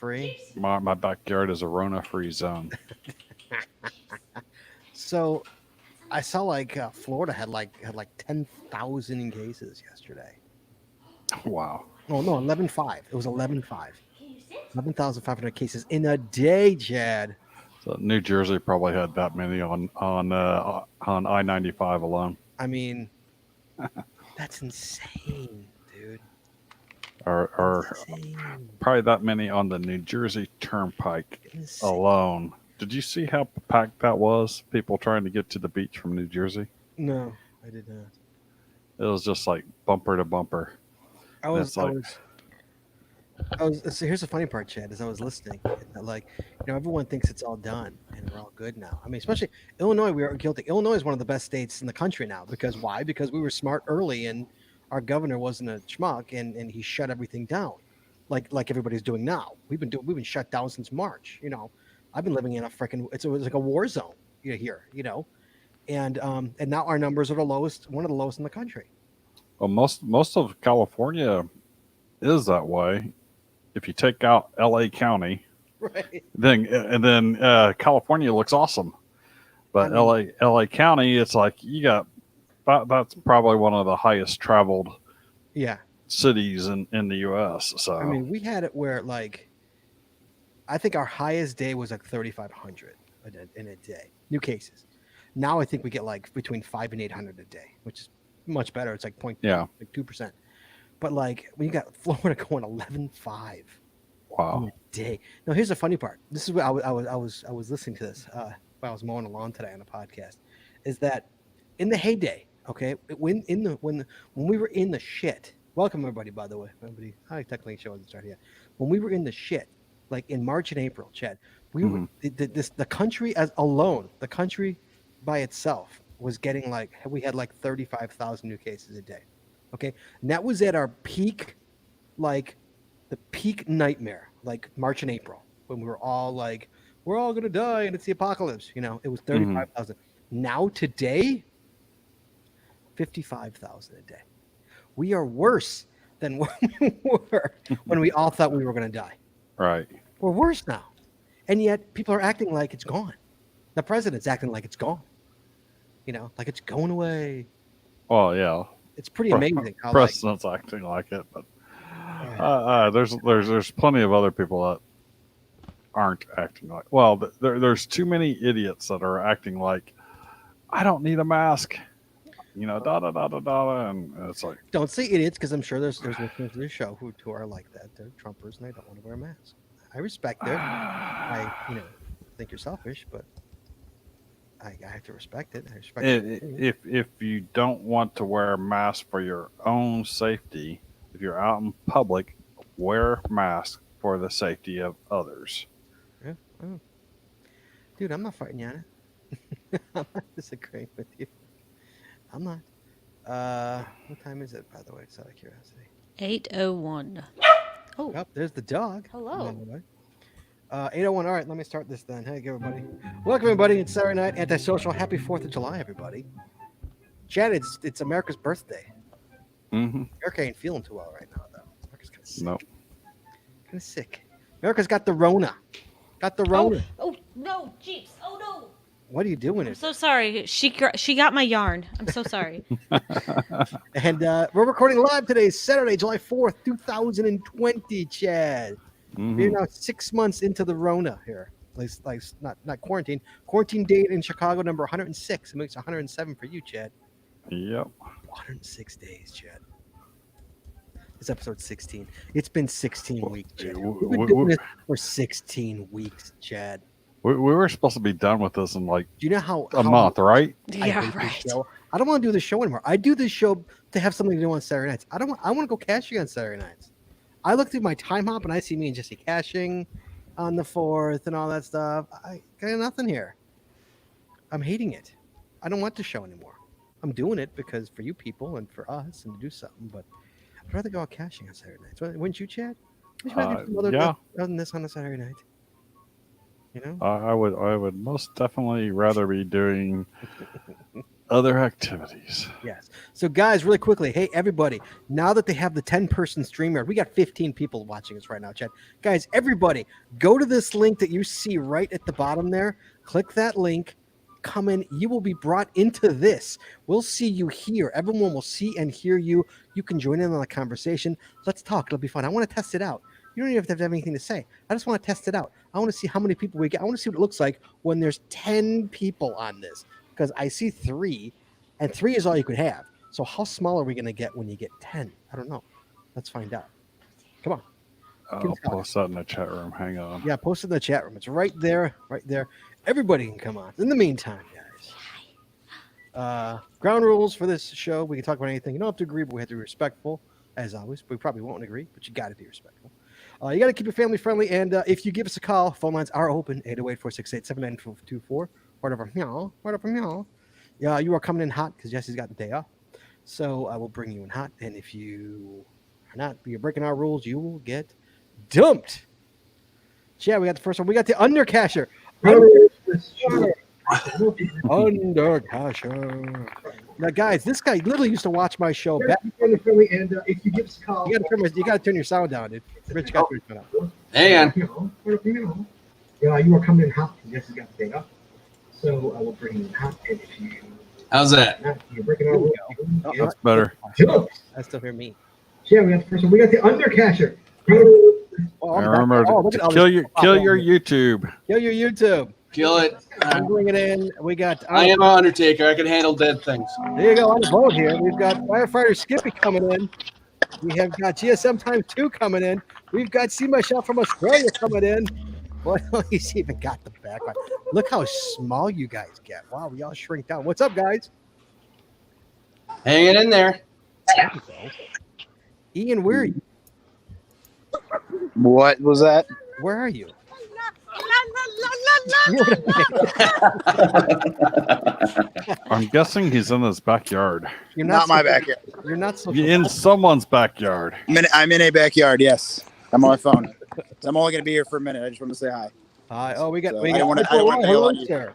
free. My backyard is a Rona-free zone. So I saw like Florida had like 10,000 cases yesterday. Wow. Oh no, 11,500. It was 11,500. 11,500 cases in a day, Chad. So New Jersey probably had that many on I-95 alone, I mean, that's insane, dude. or Insane. probably that many on the New Jersey Turnpike Insane. alone. Did you see how packed that was? People trying to get to the beach from New Jersey. No, I did not. It was just like bumper to bumper, I and was it's I like, was I was so here's the funny part, Chad, is I was listening and like, everyone thinks it's all done and we're all good now. I mean, especially Illinois, we are guilty. Illinois is one of the best states in the country now because why? Because we were smart early and our governor wasn't a schmuck and he shut everything down. Like everybody's doing now. We've been shut down since March. I've been living in a freaking it was like a war zone here. And now our numbers are the lowest, one of the lowest in the country. well, most of California is that way. If you take out L.A. County, Right. then California looks awesome. I But mean, LA County, it's like you got that's probably one of the highest traveled yeah. cities in the U.S. I So mean, we had it where like I think our highest day was like 3,500 in a day, new cases. Now I think we get like between 5 and 800 a day, which is much better. It's like point yeah, like 2%. But like when you got Florida going 11,500 in wow, a day. Now here's the funny part. This is what I was listening to this while I was mowing the lawn today on a podcast. Is that in the heyday? Okay, when we were in the shit. Welcome everybody, by the way. Everybody, I technically show hasn't started yet. When we were in the shit, like in March and April, Chad, we were hmm the country as alone, the country by itself was getting like we had like 35,000 new cases a day. Okay, and that was at our peak, like the peak nightmare, like March and April, when we were all like, we're all gonna die and it's the apocalypse. It was hmm 35,000. Now today, 55,000 a day. We are worse than what we were when we all thought we were gonna die. right. We're worse now, and yet people are acting like it's gone. The president's acting like it's gone. Like it's going away. Well, yeah, It's pretty amazing how like, president's acting like it, but uh, there's plenty of other people that aren't acting like. Well, there's too many idiots that are acting like I don't need a mask. Da da da da da, and it's like, don't say idiots because I'm sure there's listeners to this show who are like that. They're Trumpers and they don't want to wear a mask. I respect it. I think you're selfish, but I have to respect it. I respect your opinion. if you don't want to wear a mask for your own safety, if you're out in public, wear a mask for the safety of others. Yeah, oh, dude, I'm not fighting you on it. I'm not disagreeing with you. I'm not. What time is it, by the way? It's out of curiosity. 8:01. Oh, Oh, there's the dog. hello. 801. All right, let me start this then. Hey, everybody. Welcome, everybody. It's Saturday night, antisocial. Happy 4th of July, everybody. Chad, it's America's birthday. Mm-hmm. America ain't feeling too well right now, though. America's kind of sick. No. Kind of sick. America's got the Rona. Got the Oh, Rona. oh no, Jeeps. Oh no. What are you doing? I'm so sorry. She got my yarn. I'm so sorry. And we're recording live today, Saturday, July 4th, 2020, Chad. We're Mm-hmm. now 6 months into the Rona here. At least, like, not quarantine. Quarantine date in Chicago, number 106. It makes 107 for you, Chad. Yep. 106 days, Chad. This episode 16. It's been 16 weeks, Chad. We've been doing this for 16 weeks, Chad. We were supposed to be done with this in like Do you know how a month, right? I Yeah, hate this right. show? I don't want to do this show anymore. I do this show to have something to do on Saturday nights. I want to go cashing on Saturday nights. I look through my time hop and I see me and Jesse cashing on the 4th and all that stuff. I got nothing here. I'm hating it. I don't want the show anymore. I'm doing it because for you people and for us and to do something, but I'd rather go out cashing on Saturday nights. Wouldn't you, Chad? Would you rather do some other Yeah. other than this on a Saturday night? You know? I would most definitely rather be doing other activities. Yes. So, guys, really quickly, hey, everybody, now that they have the 10-person StreamYard, we got 15 people watching us right now, Chad. Guys, everybody, go to this link that you see right at the bottom there. Click that link. Come in. You will be brought into this. We'll see you here. Everyone will see and hear you. You can join in on the conversation. Let's talk. It'll be fun. I want to test it out. You don't even have to have anything to say. I just want to test it out. I want to see how many people we get. I want to see what it looks like when there's 10 people on this, because I see 3, and 3 is all you could have. So how small are we going to get when you get 10? I don't know. Let's find out. Come on. I'll post that in the chat room. Hang on. Yeah, post it in the chat room. It's right there, right there. Everybody can come on. In the meantime, guys, ground rules for this show. We can talk about anything. You don't have to agree, but we have to be respectful, as always. We probably won't agree, but you got to be respectful. You got to keep it family friendly. And if you give us a call, phone lines are open, 808-468-7924. Whatever. Yeah, you are coming in hot because Jesse's got the day off. So I will bring you in hot. And if you are not, you're breaking our rules, you will get dumped. Yeah, we got the first one. We got the Undercasher. Undercasher. Now, guys, this guy literally used to watch my show back. And if you give us a call, you got to turn your sound down, dude. Rich got to turn it down. Hang on. Yeah, you are coming in hot because Jesse's got the day off. So I will bring you in hot. And if you How's that? you're breaking our rules, That's better. I still hear me. Yeah, we got the first one. We got the Undercasher. Oh, And remember look to at all kill this- your YouTube. Kill your YouTube. Kill it. I'm bringing it in. We got. I am an Undertaker. I can handle dead things. There you go. On the boat here, we've got Firefighter Skippy coming in. We have got GSM times 2 coming in. We've got See My Shop from Australia coming in. Well, he's even got the background. Look how small you guys get. Wow, we all shrink down. What's up, guys? Hanging in there. Ian, where are you? What was that? Where are you? I'm guessing he's in his backyard. You're Not my so- backyard. You're not so. In someone's backyard. I'm in a backyard. Yes, I'm on my phone. I'm only gonna be here for a minute. I just want to say hi. Hi. Oh, we got. So we I got don't wanna bail on you. sir.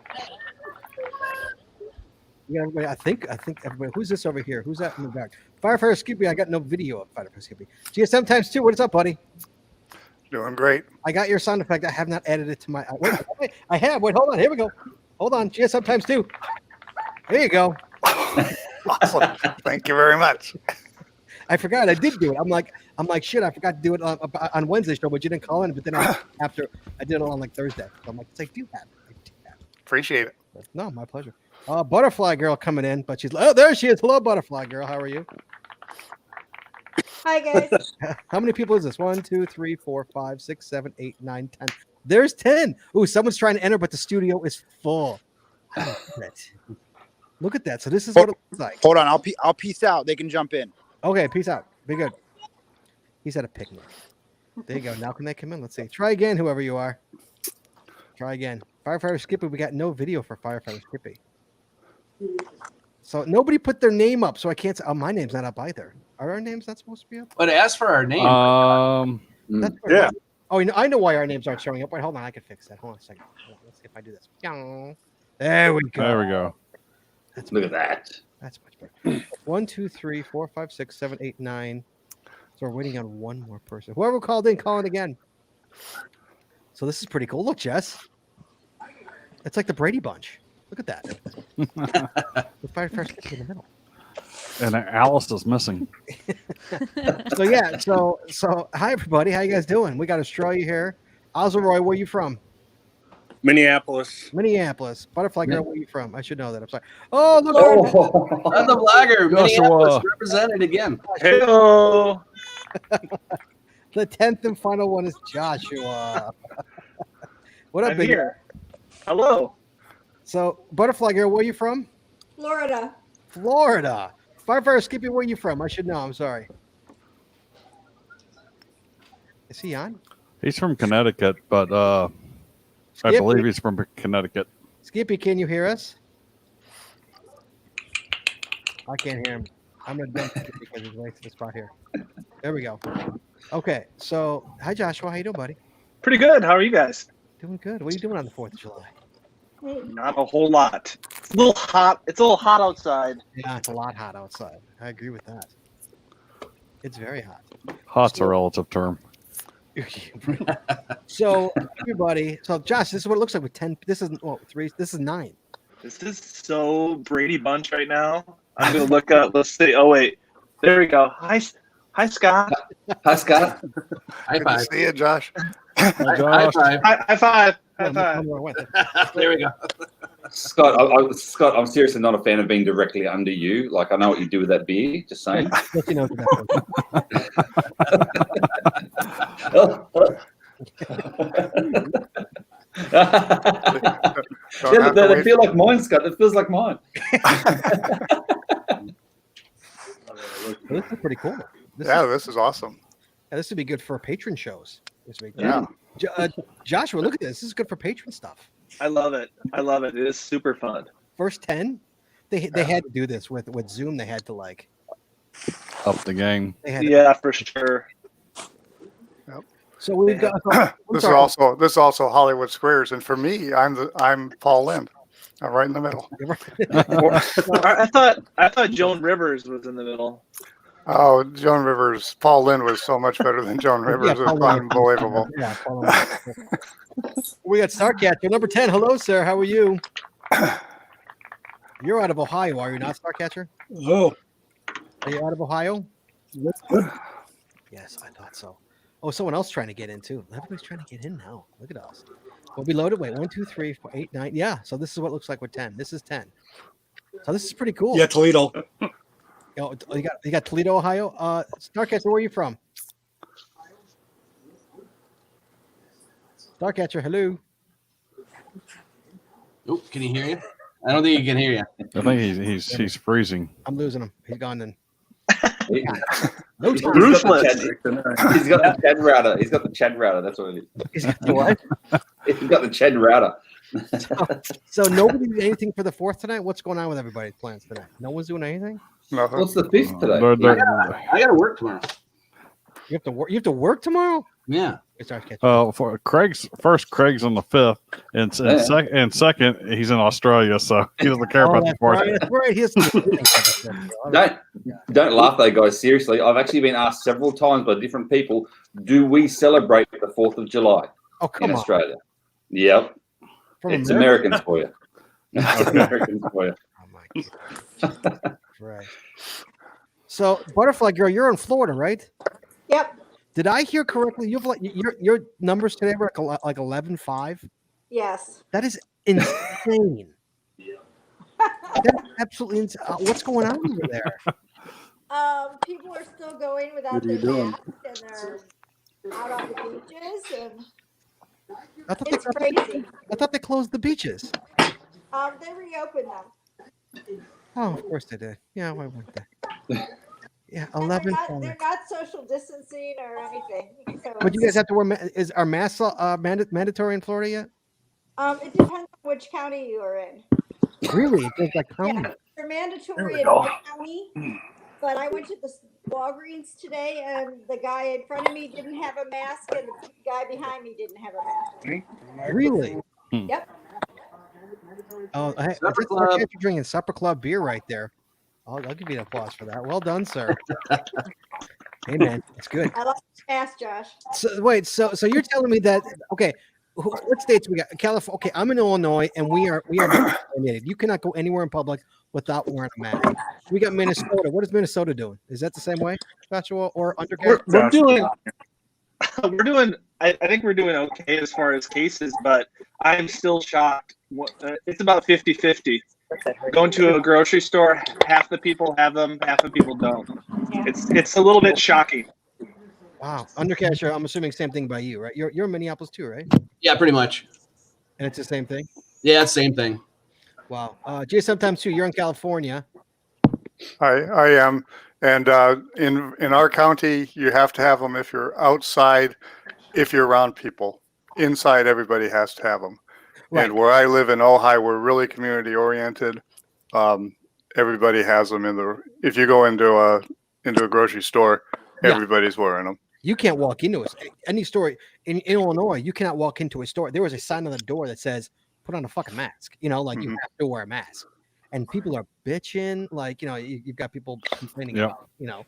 Yeah, everybody. I think everybody. Who's this over here? Who's that in the back? Firefighter Skippy. I got no video of Firefighter Skippy. GSM times 2. What's up, buddy? Doing great. I got your sound effect. I have not added it to my. Wait, I have. Wait, hold on. Here we go. Hold on. GSM times 2. There you go. Awesome. Thank you very much. I forgot. I did do it. I'm like, shit. I forgot to do it on Wednesday show, but you didn't call in. But then after I did it on like Thursday, so I'm like, I do have it. Appreciate it. No, my pleasure. Butterfly Girl coming in, but she's there. She is. Hello, Butterfly Girl. How are you? Hi guys. How many people is this? 1, 2, 3, 4, 5, 6, 7, 8, 9, 10. There's 10. Ooh, someone's trying to enter, but the studio is full. Look at that. So this is what it looks like. Hold on. I'll peace out. They can jump in. Okay, peace out. Be good. He's at a picnic. There you go. Now can they come in? Let's see. Try again, whoever you are. Try again. Firefighter Skippy. We got no video for Firefighter Skippy. So nobody put their name up, so I can't say. Oh, my name's not up either. Are our names not supposed to be up? But ask for our name. That's Yeah. Oh, I know why our names aren't showing up. Wait, hold on. I can fix that. Hold on a second. Hold on, let's see if I do this. There we go. There we go. That's Look at that. That's much better. 1, 2, 3, 4, 5, 6, 7, 8, 9. So we're waiting on one more person. Whoever called in, call in again. So this is pretty cool. Look, Jess. It's like the Brady Bunch. Look at that. The Firefighter in the middle. And Alice is missing. So yeah, so hi everybody. How you guys doing? We got Australia here. Ozoroy, where you from? Minneapolis. Minneapolis. Butterfly Girl, where you from? I should know that. I'm sorry. Oh, look. I'm the blogger. Joshua. Minneapolis represented again. Hello. The 10th and final one is Joshua. What up, I'm big here. Hello. So, Butterfly Girl, where you from? Florida. Florida. Firefighter Skippy, where you from? I should know. I'm sorry. Is he on? He's from Connecticut, but I Skippy? believe he's from Connecticut. Skippy, can you hear us? I can't hear him. I'm going to dump Skippy because he's right to the spot here. There we go. Okay, so hi Joshua. How you doing, buddy? Pretty good. How are you guys? Doing good. What are you doing on the 4th of July? Not a whole lot. It's a little hot. It's a little hot outside. Yeah, it's a lot hot outside. I agree with that. It's very hot. Hot's a relative term. So everybody, so Josh, this is what it looks like with 10. This is 3. This is 9. This is so Brady Bunch right now. I'm gonna look up. Let's see. Oh wait, there we go. Hi, Scott. Hi, Scott. High Good to five. see you, Josh. High Josh. five. High five. High five. There we go. Scott, Scott, I'm seriously not a fan of being directly under you. Like, I know what you do with that beer. Just saying. Let you know Don't have to they wait feel like mine, Scott. It feels like mine. This is pretty cool. This is awesome. This would be good for patron shows. This week. Yeah. Joshua, look at this. This is good for patron stuff. I love it. I love it. It is super fun. First 10, they had to do this with Zoom. They had to like Up the game. they had to, Yeah, for sure. So we've got This is also Hollywood Squares, and for me, I'm Paul Lind. I'm right in the middle. I thought Joan Rivers was in the middle. Oh, Joan Rivers. Paul Lind was so much better than Joan Rivers. It's Paul Lynde. unbelievable. Yeah, we got Starcatcher number 10. Hello, sir. How are you? You're out of Ohio, are you not, Starcatcher? Oh, Are you out of Ohio? Yes, I thought so. Oh, someone else trying to get in too. Everybody's trying to get in now. Look at us. We'll be loaded. Wait, 1, 2, 3, 4, 8, 9. Yeah. So this is what it looks like with 10. This is 10. So this is pretty cool. yeah, Toledo. You got Toledo, Ohio. Starcatcher, where are you from? Starcatcher, hello. Oh, can he hear you? I don't think he can hear you. I think he's freezing. I'm losing him. He's gone then. He's No got time. the Chad router. He's got the Chad router. That's what it is. He's got the what? He's got the Chad router. So nobody did anything for the 4th tonight? What's going on with everybody's plans tonight? No one's doing anything? Nothing. What's the 5th today? I got to work tomorrow. You have to work. You have to work tomorrow. Yeah. It's Starcatcher. For Craig's on the 5th, and second he's in Australia, so he doesn't care about the That's 4th. right. That's right. He has Don't laugh though, guys. Seriously, I've actually been asked several times by different people, do we celebrate the 4th of July Oh, come in on. Australia? Yep. From It's America? Americans for you. It's Americans for you. Oh my God. Right. So, Butterfly Girl, you're in Florida, right? Yep. Did I hear correctly? You've like your numbers today were like 11.5. Yes. That is insane. That's absolutely insane. What's going on over there? People are still going without their masks, and they're out on the beaches, and I thought it's crazy. I thought they closed the beaches. They reopened them. Oh, of course they did. Yeah, why wouldn't they? Yeah, And 11.5. they're not social distancing or anything. So But you guys have to wear. Are masks mandatory in Florida yet? it depends on which county you are in. Really? It's like county. Yeah, they're mandatory in my county. But I went to the Walgreens today, and the guy in front of me didn't have a mask, and the guy behind me didn't have a mask. Really? Yep. Oh, Supper Club. you're drinking Supper Club beer right there. I'll give you an applause for that. Well done, sir. Hey, man, it's good. I like the mask, Josh. So wait, so you're telling me that okay? What states we got? California. Okay, I'm in Illinois, and we are vaccinated. You cannot go anywhere in public without wearing a mask. We got Minnesota. What is Minnesota doing? Is that the same way, Joshua, or undercarriage? We're doing. I think we're doing okay as far as cases, but I'm still shocked. It's about 50-50. Going to a grocery store, half the people have them, half the people don't. It's a little bit shocking. Wow, undercasher. I'm assuming same thing by you, right? You're in Minneapolis too, right? Yeah, pretty much. And it's the same thing. Yeah, same thing. Wow. Jay, sometimes too. You're in California. I am, and in our county, you have to have them if you're outside, if you're around people. Inside, everybody has to have them. Right. And where I live in Ojai, we're really community oriented. Everybody has them if you go into a grocery store, everybody's wearing them. You can't walk into any store in Illinois. You cannot walk into a store. There was a sign on the door that says put on a fucking mask. You know, like you Mhm. have to wear a mask. And people are bitching, like, you know, you've got people complaining Yep. about, you know,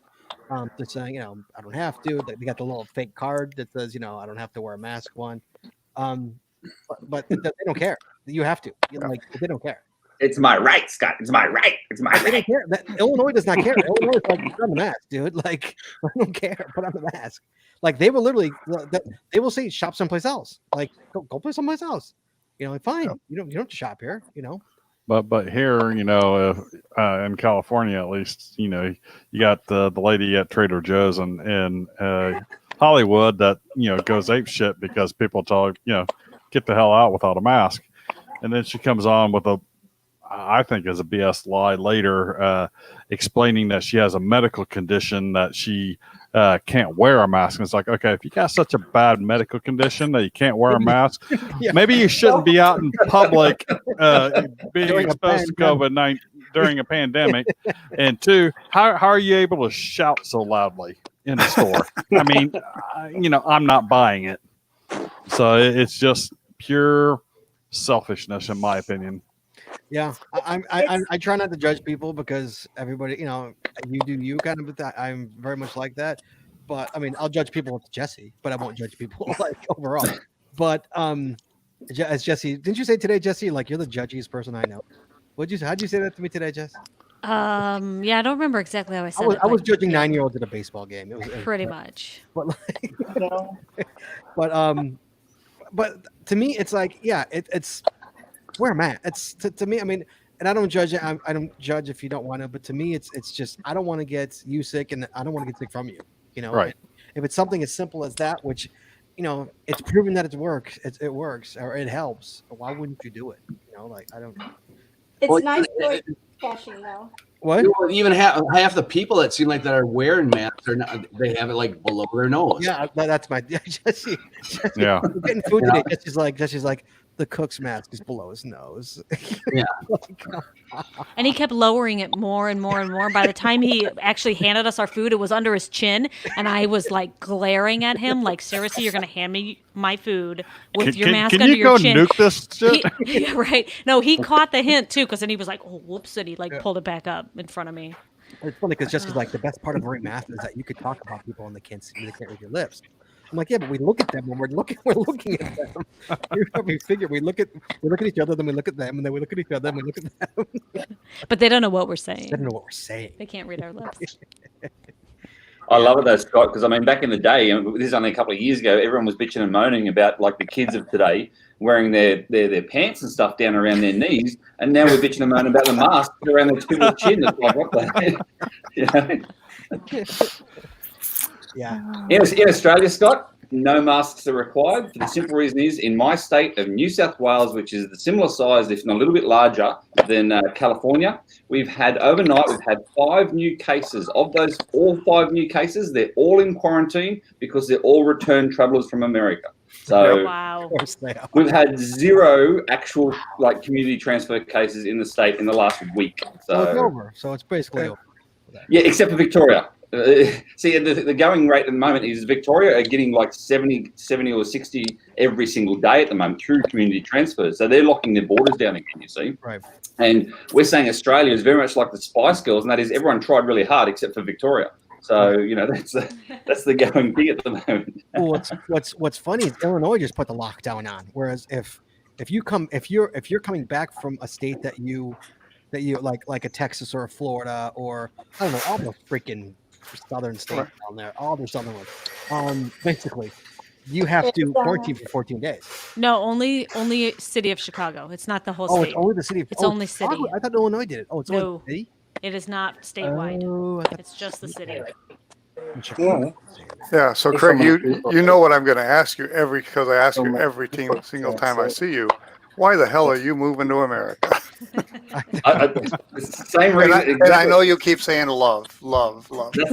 they're saying, you know, I don't have to. They got the little fake card that says, you know, I don't have to wear a mask one. But they don't care. You have to. Like, they don't care. It's my right, Scott. It's my right. It's my They right. don't care. Illinois does not care. Illinois is like, put on the mask, dude. Like, I don't care. Put on the mask. Like, they will literally, they will say, shop someplace else. Like, go play someplace else. You know, like, fine. You don't have to shop here. You know. But here, you know, in California at least, you know, you got the lady at Trader Joe's in Hollywood that, you know, goes ape shit because people tell her, you know, get the hell out without a mask, and then she comes on with I think is a BS lie later, explaining that she has a medical condition that she can't wear a mask. And it's like, okay, if you got such a bad medical condition that you can't wear a mask, Yeah. maybe you shouldn't be out in public being During a exposed to pandemic. COVID-19 during a pandemic. And two, how are you able to shout so loudly in the store? I mean, you know, I'm not buying it. So it's just pure selfishness, in my opinion. Yeah, I try not to judge people because everybody, you know, you do you kind of. I'm very much like that, but I mean, I'll judge people with Jesse, but I won't judge people like overall. But as Jesse, didn't you say today, Jesse? Like, you're the judgiest person I know. What'd you say? How'd you say that to me today, Jess? Yeah, I don't remember exactly how I said it. I was but judging yeah, 9-year-olds at a baseball game. It was pretty much. but like, but to me, it's like, yeah, it's where I'm at. It's to me. I mean, and I don't judge it. I don't judge if you don't want to. But to me, it's just I don't want to get you sick, and I don't want to get sick from you. You know, Right. If it's something as simple as that, which, you know, it's proven that it works or it helps. Why wouldn't you do it? You know, like I don't. It's Well, nice voice caching though. What? You know, even half the people that seem like that are wearing masks are not. They have it like below their nose. Yeah, that's my Jesse. Yeah. We're getting food today. Jesse's like the cook's mask is below his nose. Yeah. And he kept lowering it more and more and more. By the time he actually handed us our food, it was under his chin, and I was like glaring at him, like, seriously, you're gonna hand me my food with your mask can under you your go chin? nuke this shit? Yeah, right. No, he caught the hint too, because then he was like, "Oh, whoops!" and he like pulled it back up in front of me. It's funny because Jesse's like the best part of wearing mask is that you could talk about people and they can't read your lips. I'm like, yeah, but we look at them when we're looking at them. We figure we look at each other, then we look at them, and then we look at each other, then we look at them. But they don't know what we're saying. They don't know what we're saying. They can't read our lips. I love it though, Scott, because I mean, back in the day, and this is only a couple of years ago, everyone was bitching and moaning about like the kids of today wearing their pants and stuff down around their knees, and now we're bitching and moaning about the mask around their people's chin. It's like, what the you know? Yeah. In Australia, Scott, no masks are required. For the simple reason is, in my state of New South Wales, which is the similar size, if not a little bit larger than California, we've had 5 new cases. Of those, all 5 new cases, they're all in quarantine because they're all returned travellers from America. So Wow. Of course they are. we've had 0 actual like community transfer cases in the state in the last week. So it's So over. So it's basically over. yeah, except for Victoria. See, the going rate at the moment is Victoria are getting like 70 or 60 every single day at the moment through community transfers. So they're locking their borders down again, you see. Right. And we're saying Australia is very much like the Spice Girls, and that is everyone tried really hard except for Victoria. So, you know, that's the going thing at the moment. Well, what's funny is Illinois just put the lockdown on. Whereas if you're coming back from a state that you like a Texas or a Florida or I don't know, all the freaking southern states down there, all the southern ones, basically, you have to quarantine for 14 days. No, only city of Chicago. It's not the whole Oh, state. it's only the city. It's only city. Chicago? I thought Illinois did it. Oh, it's only No. the city. It is not statewide. Oh, I thought It's just the city. Chicago. Yeah. So There's Craig, so many people. you know what I'm going to ask you because I ask you every single time I see you. Why the hell are you moving to America? It's the same And reason. I exactly. know you keep saying love.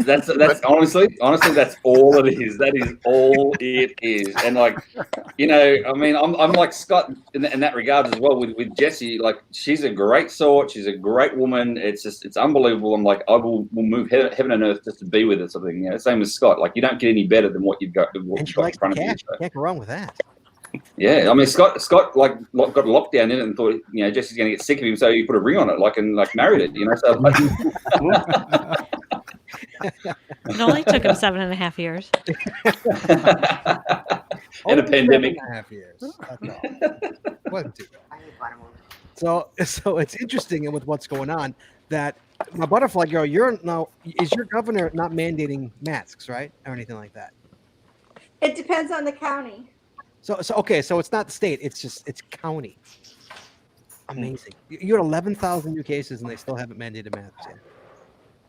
That's honestly that's all it is. That is all it is. And like, you know, I mean, I'm like Scott in that regard as well with Jessie. Like, she's a great sort. She's a great woman. It's unbelievable. I'm like, I will move heaven and earth just to be with her. Something. You know, same as Scott. Like, you don't get any better than what you've got. What And you've she got in likes the front of you. cash. You can't go wrong with that. Yeah, I mean Scott like got locked down in it and thought Jesse's going to get sick of him, so he put a ring on it, and married it. So It only took him 7.5 years. and a pandemic. 7.5 years. That's all. Wasn't too bad. So it's interesting with what's going on that my butterfly girl, is your governor not mandating masks, right, or anything like that? It depends on the county. So okay, so it's not the state; it's county. Amazing. You had 11,000 new cases, and they still haven't mandated masks yet.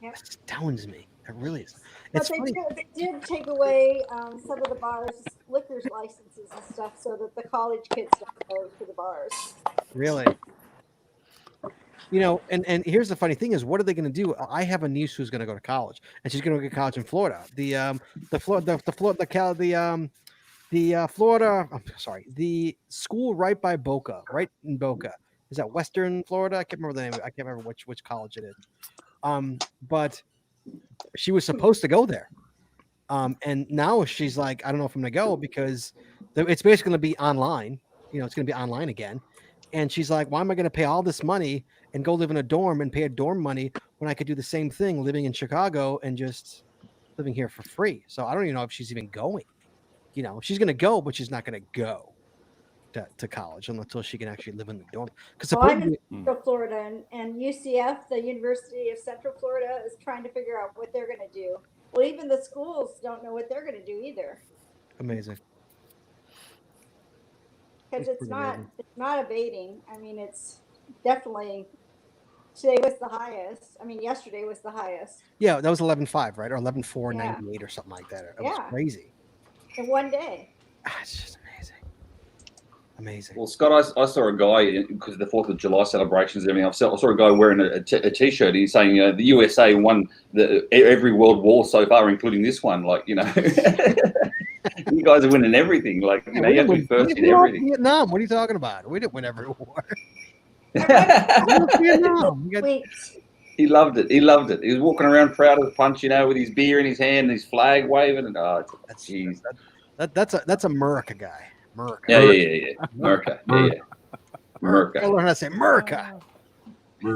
Yep. That astounds me. It really is. But It's they funny. did take away some of the bars' liquor licenses and stuff so that the college kids don't go to the bars. Really. And here's the funny thing is, what are they going to do? I have a niece who's going to go to college, and she's going to go to college in Florida. The school right by Boca, right in Boca. Is that Western Florida? I can't remember the name. I can't remember which college it is. But she was supposed to go there. And now she's like, I don't know if I'm going to go because it's basically going to be online. It's going to be online again. And she's like, why am I going to pay all this money and go live in a dorm and pay a dorm money when I could do the same thing living in Chicago and just living here for free? So I don't even know if she's even going. She's going to go, but she's not going to go to college until she can actually live in the dorm. Because I'm in Central Florida, and UCF, the University of Central Florida, is trying to figure out what they're going to do. Well, even the schools don't know what they're going to do either. Amazing. Because it's not abating. I mean, it's definitely today was the highest. I mean, yesterday was the highest. Yeah, that was 11.5, right? Or 11.498 or something like that. It was crazy. In one day. It's just amazing. Well, Scott, I saw a guy because of the 4th of July celebrations and everything. I saw a guy wearing a T-shirt. He's saying the USA won every world war so far, including this one. You guys are winning everything. You have to be first in everything. Vietnam. What are you talking about? We didn't win every war. Vietnam. He loved it. He loved it. He was walking around proud as punch, with his beer in his hand, and his flag waving, and that's America guy. America. Yeah. America. Yeah. America. I learned how to say America.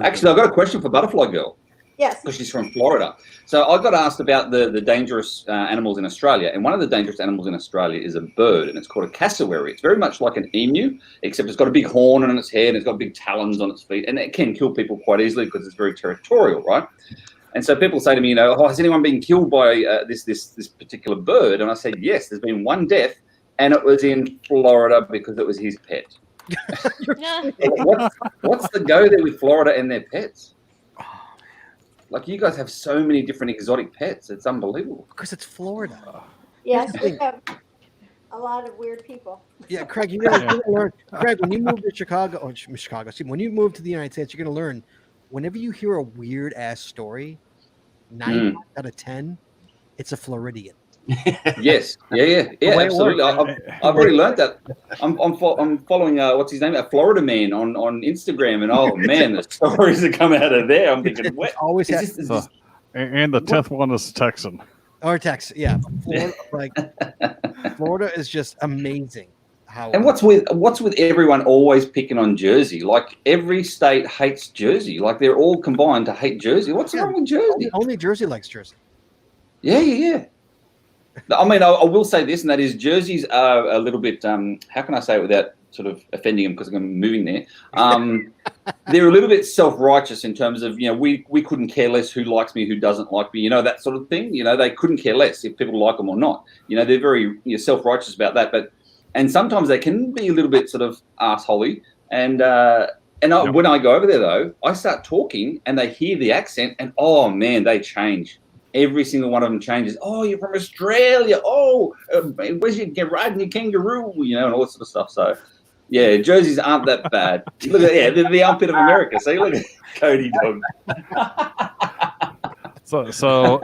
Actually, I've got a question for Butterfly Girl. Yes. Because she's from Florida. So I got asked about the dangerous animals in Australia. And one of the dangerous animals in Australia is a bird, and it's called a cassowary. It's very much like an emu, except it's got a big horn on its head, and it's got big talons on its feet. And it can kill people quite easily because it's very territorial, right? And so people say to me, has anyone been killed by this particular bird? And I said, yes, there's been one death, and it was in Florida because it was his pet. What's the go there with Florida and their pets? You guys have so many different exotic pets. It's unbelievable. Because it's Florida. Yes, we have a lot of weird people. Yeah, Craig, you gotta learn. Craig, when you move to Chicago, when you move to the United States, you're gonna learn. Whenever you hear a weird ass story, 9 out of 10, it's a Floridian. Yes, yeah, absolutely. I've already learned that. I'm following what's his name, a Florida man on Instagram, and oh man, the stories that come out of there. I'm thinking, what? Always and the 10th one is Texan. Or Texas, yeah. Florida is just amazing. And what's with everyone always picking on Jersey? Every state hates Jersey. They're all combined to hate Jersey. What's wrong with Jersey? Only Jersey likes Jersey. Yeah. I mean, I will say this, and that is Jerseys are a little bit, how can I say it without sort of offending them because I'm moving there? They're a little bit self-righteous in terms of, we couldn't care less who likes me, who doesn't like me, that sort of thing. They couldn't care less if people like them or not. They're very self-righteous about that. And sometimes they can be a little bit sort of arseholy. And when I go over there, though, I start talking and they hear the accent and, oh, man, they change. Every single one of them changes. Oh, you're from Australia. Oh, where's you get riding your kangaroo? And all that sort of stuff. So, yeah, Jerseys aren't that bad. Look at they're the armpit of America. See, look at Cody Dog. So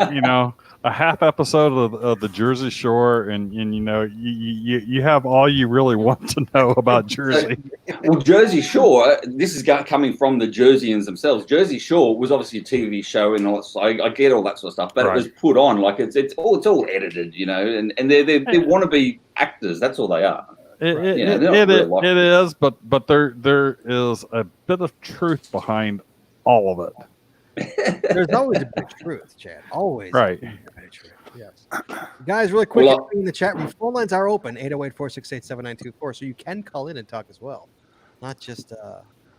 a half episode of the Jersey Shore, and you have all you really want to know about Jersey. Well, Jersey Shore, this is coming from the Jerseyans themselves. Jersey Shore was obviously a TV show, and all that, so I get all that sort of stuff, but It was put on it's all edited, and they want to be actors. That's all they are. Yeah, they're not real life. it is, but there is a bit of truth behind all of it. There's always a bit of truth, Chad. Always. Right. A bit of truth. Yes. Guys, really quick, Well, in the chat room, phone lines are open 808-468-7924. So you can call in and talk as well, not just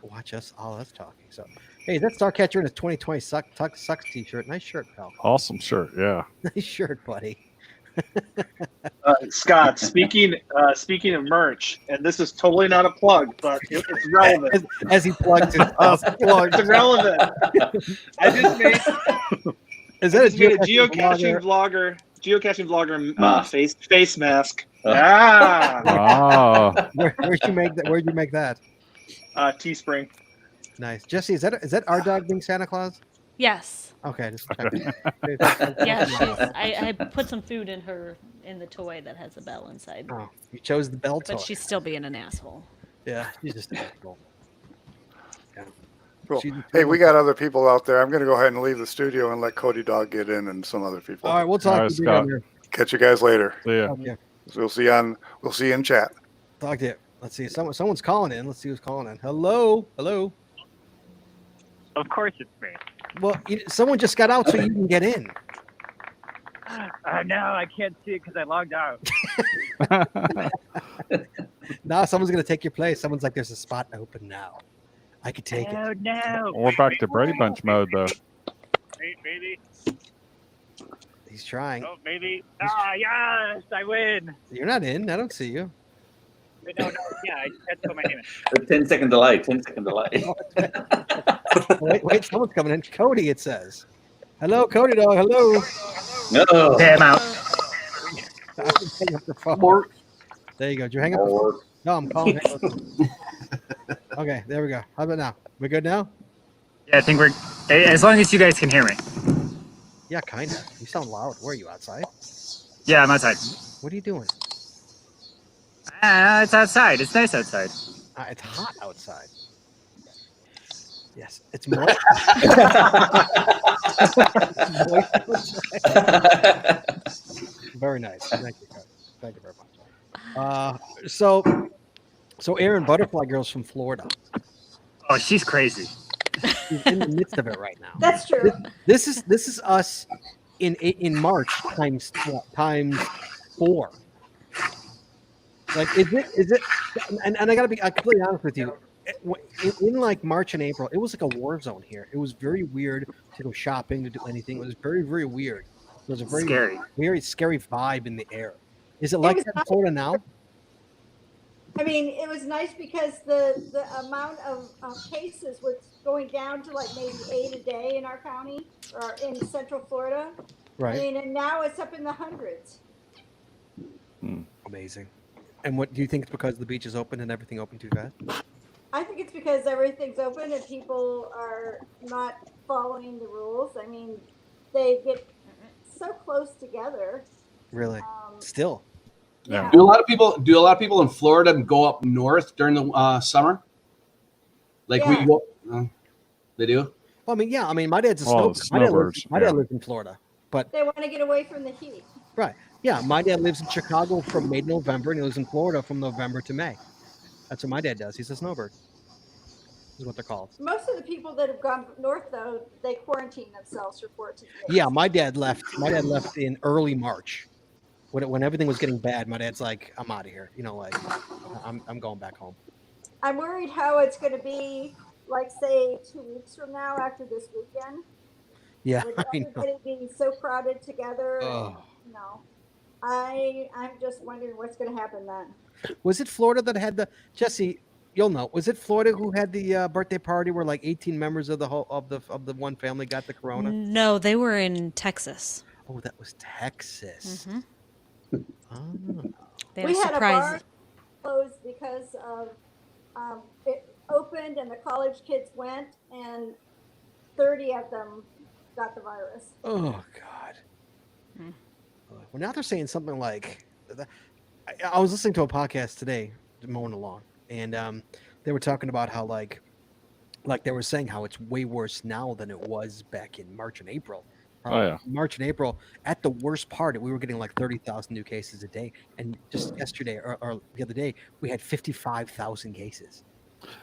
watch all us talking. So, hey, that's Starcatcher in a 2020 sucks t-shirt. Nice shirt, pal. Awesome shirt. Yeah. Nice shirt, buddy. Scott, speaking of merch, and this is totally not a plug, but it's relevant. As he plugged his It's irrelevant. I just made Is that a geocaching vlogger Mask. face mask. Oh. Ah. Where'd you make that? Where'd you make that? Teespring. Nice, Jesse. Is that our dog being Santa Claus? Yes. Okay, just checking. Yeah, I put some food in the toy that has a bell inside. Oh, you chose the bell toy. But she's still being an asshole. Yeah, she's just a asshole. Yeah. Cool. She's- Hey, we got other people out there. I'm going to go ahead and leave the studio and let Cody Dog get in and some other people. All right, we'll talk All right, to you down Scott. there. Catch you guys later. See ya. Talk to you. So we'll see you in chat. Talk to you. Let's see. Someone's calling in. Let's see who's calling in. Hello. Of course it's me. Well, someone just got out so you can get in. No, I can't see it because I logged out. Now someone's gonna take your place. Someone's like, "There's a spot open now. I could take it." Oh no. We're back to Brady Bunch mode though. Maybe. He's trying. Oh, maybe. Ah, yes, I win. You're not in. I don't see you. No, yeah, I had to put my name in. A 10-second delay. 10-second delay. Wait, someone's coming in. Cody, it says. Hello, Cody Dog. Hello. No. Damn out. I can hang up the phone. There you go. Did you hang up the phone? No, I'm calling. Okay, there we go. How about now? We good now? Yeah, I think we're. As long as you guys can hear me. Yeah, kind of. You sound loud. Where are you, outside? Yeah, I'm outside. What are you doing? It's outside. It's nice outside. It's hot outside. Yes, it's moist. Very nice. Thank you, Cody. Thank you very much. So Aaron, Butterfly Girl's from Florida. Oh, she's crazy. She's in the midst of it right now. That's true. This is us in March times 4. Like, is it? And I gotta be completely honest with you. In like March and April, it was like a war zone here. It was very weird to go shopping, to do anything. It was very, very weird. It was a very scary vibe in the air. Is it like that in Florida now? I mean, it was nice because the amount of cases was going down to like maybe 8 a day in our county or in Central Florida. Right. I mean, and now it's up in the hundreds. Amazing. And what do you think? It's because the beach is open and everything open too fast? I think it's because everything's open and people are not following the rules. I mean, they get so close together. Really? Still. Yeah. Do a lot of people in Florida go up north during the summer? Like Yeah. we go, they do. Well, I mean, yeah. I mean, my dad's a Well, snowbird. My dad yeah. lives in Florida, but They want to get away from the heat. right. Yeah, my dad lives in Chicago from May to November, and he lives in Florida from November to May. That's what my dad does. He's a snowbird. Is what they're called. Most of the people that have gone north, though, they quarantine themselves for 14 days. Yeah, my dad left. My dad left in early March, when everything was getting bad. My dad's like, "I'm out of here." You know, like, I'm going back home. I'm worried how it's going to be, like, say, 2 weeks from now after this weekend. Yeah, With I know. everybody being so crowded together. And, Oh. you know, I'm just wondering what's going to happen then. Was it Florida that had the Jesse? You'll know. Was it Florida who had the birthday party where like 18 members of the whole of the one family got the corona? No, they were in Texas. Oh, that was Texas. Mhm. Oh. They had We a had a surprise. bar closed because of it opened and the college kids went and 30 of them got the virus. Oh God. Hmm. Well, now they're saying something like, I was listening to a podcast today, mowing along, and they were talking about how like they were saying how it's way worse now than it was back in March and April. probably yeah. March and April, at the worst part, we were getting like 30,000 new cases a day. And just yesterday or the other day, we had 55,000 cases,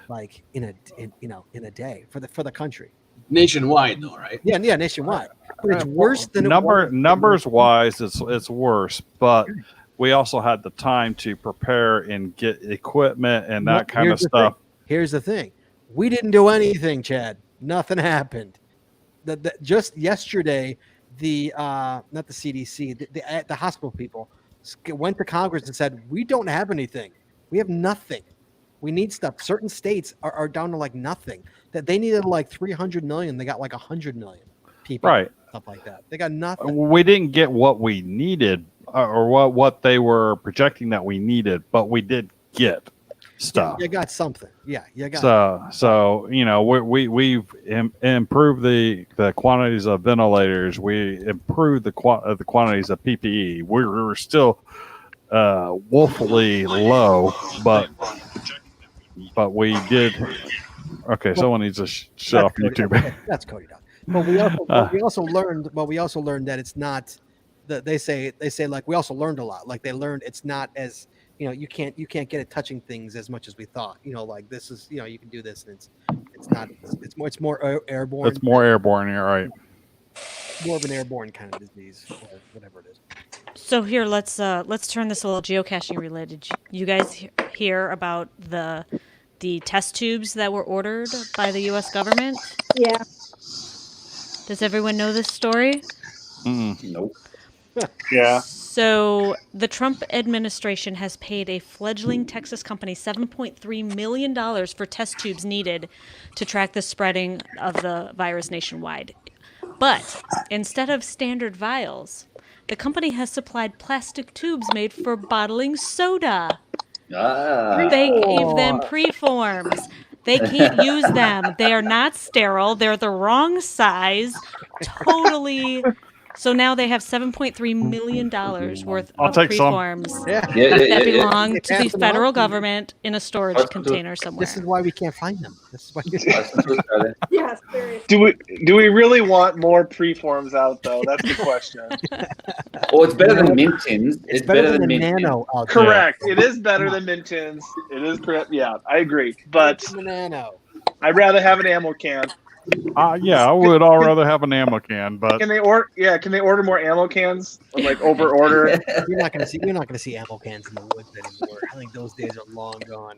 like in a day for the country. Nationwide, though, right? Yeah, nationwide. But it's worse than numbers wise. It's worse, but we also had the time to prepare and get equipment and that kind of stuff. Here's the thing: we didn't do anything, Chad. Nothing happened. Just yesterday, not the CDC, the hospital people went to Congress and said, we don't have anything. We have nothing. We need stuff. Certain states are down to like nothing. That they needed like 300 million. They got like 100 million people. Right. Stuff like that. They got nothing. We didn't get what we needed or what they were projecting that we needed, but we did get stuff. You got something. Yeah, you got. So we've improved the quantities of ventilators. We improved the quantities of PPE. We were still woefully low, but we did. Okay, someone needs to shut off YouTube. That's Cody Dog. But we also learned that it's not that they say like we also learned a lot. Like they learned it's not as you can't get it touching things as much as we thought. Like this is you can do this and it's more airborne. It's more airborne, you're right. More of an airborne kind of disease or whatever it is. So here, let's turn this a little geocaching related. You guys hear about the test tubes that were ordered by the U.S. government? Yeah. Does everyone know this story? Nope. Yeah. So the Trump administration has paid a fledgling Texas company $7.3 million for test tubes needed to track the spreading of the virus nationwide. But instead of standard vials, the company has supplied plastic tubes made for bottling soda. They gave them preforms. They can't use them. They are not sterile. They're the wrong size. Totally. So now they have $7.3 million worth of preforms that belong to the federal government in a storage container somewhere. This is why we can't find them. This is why. Yes, seriously. Do we really want more preforms out though? That's the question. Oh, it's better than mint tins. It's better than mint Nano. Correct. It is better than mint tins. It is correct. Yeah, I agree. But Nano. I'd rather have an ammo can. Yeah, I would all rather have an ammo can, but Can they order more ammo cans? Like over order. You're not gonna see ammo cans in the woods anymore. I think those days are long gone.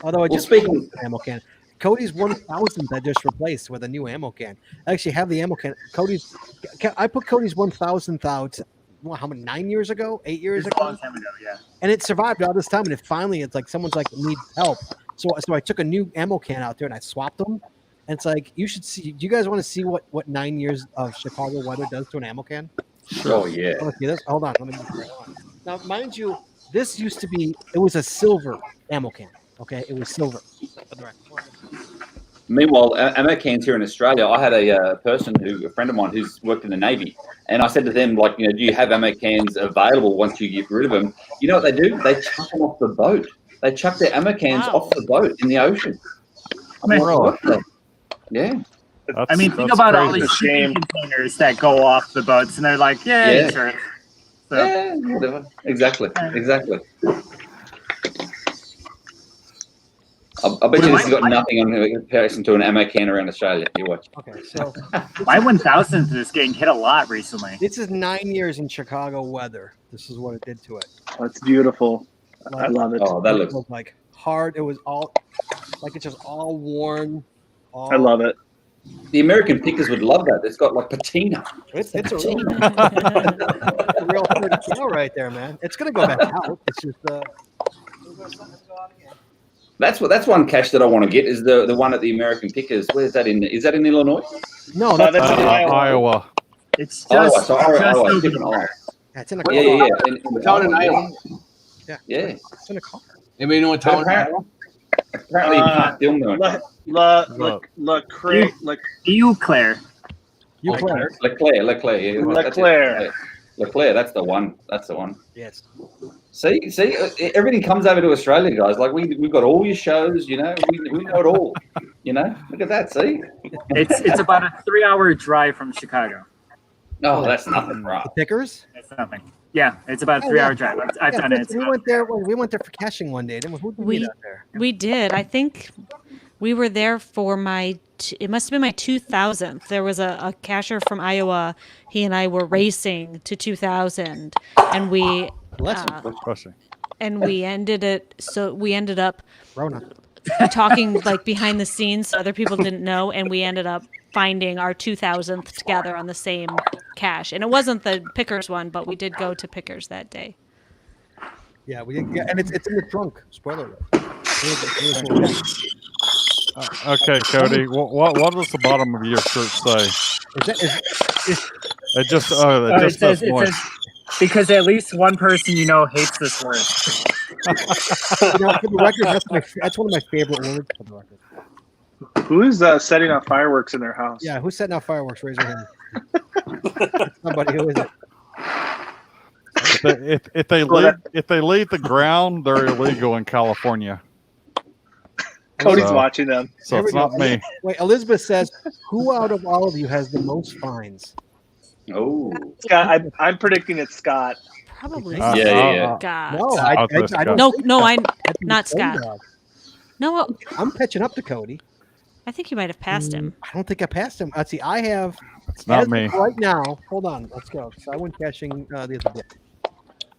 Although I just speaking an ammo can. Cody's 1000th I just replaced with a new ammo can. I actually have the ammo can. I put Cody's 1000th out. How many? 9 years ago? 8 years ago? A long time ago, yeah. And it survived all this time. And it's like someone's like needs help. So I took a new ammo can out there and I swapped them. And it's like, you should see. Do you guys want to see what 9 years of Chicago weather does to an ammo can? Oh yeah. Want to see this? Hold on. Let me get it on. Now, mind you, this used to be. It was a silver ammo can. Okay, it was silver. Meanwhile, ammo cans here in Australia, I had a friend of mine who's worked in the Navy, and I said to them, like, do you have ammo cans available once you get rid of them? You know what they do? They chuck them off the boat. They chuck their ammo cans off the boat in the ocean. Yeah. Think about all these shipping containers that go off the boats, and they're like, sure. So. Yeah, whatever. Exactly. I bet you this has got nothing on in comparison to an ammo can around Australia. You watch. Okay, so my 1000th is getting hit a lot recently. This is 9 years in Chicago weather. This is what it did to it. That's beautiful. I love it. Oh, that looks like hard. It was all like it's just all worn. I love it. The American pickers would love that. It's got like patina. It's a real 30 cal right there, man. It's gonna go back out. It's just That's one cache that I want to get is the one at the American pickers. Where's that in? Is that in Illinois? No, that's in Iowa. It's just Iowa, different Iowa. Yeah, it's in a car. Yeah. Town in Iowa. Yeah. It's in a car. Anybody know what town in Iowa? Apparently, you can't film there. Eau Claire. Leclerc, that's the one. Yes. See, everything comes over to Australia, guys. Like we've got all your shows, we know it all. Look at that. See, it's about a 3-hour drive from Chicago. Oh, that's nothing, bro. The Pickers? It's nothing. Yeah, it's about a Oh, 3-hour yeah. drive. I've Yeah, done it. We went there. We went there for caching one day. Didn't we? Who did we meet out there? We did. I think we were there for it must have been my 2000th. There was a cashier from Iowa. He and I were racing to 2000, and we ended up Rona. talking like behind the scenes so other people didn't know, and we ended up finding our 2000th together on the same cache. And it wasn't the Pickers one, but we did go to Pickers that day. Yeah, and it's in the trunk. Spoiler alert. Okay, Cody. What does the bottom of your shirt say? It just says, says moist. because at least one person you know hates this word. For the record, that's one of my favorite words. For the record. Who is setting off fireworks in their house? Yeah, who's setting off fireworks? Raise your hand. Somebody. Who is it? If they leave the ground, they're illegal in California. Cody's watching them. So it's not me. Wait, Elizabeth says, "Who out of all of you has the most fines?" Oh, Scott. I'm predicting it's Scott. Probably Yeah. Scott. No, I don't. Not Scott. No, I'm catching up to Cody. I think you might have passed him. I don't think I passed him. Let's see. I have. It's not as of me. right now. Hold on. Let's go. So I went caching the other day.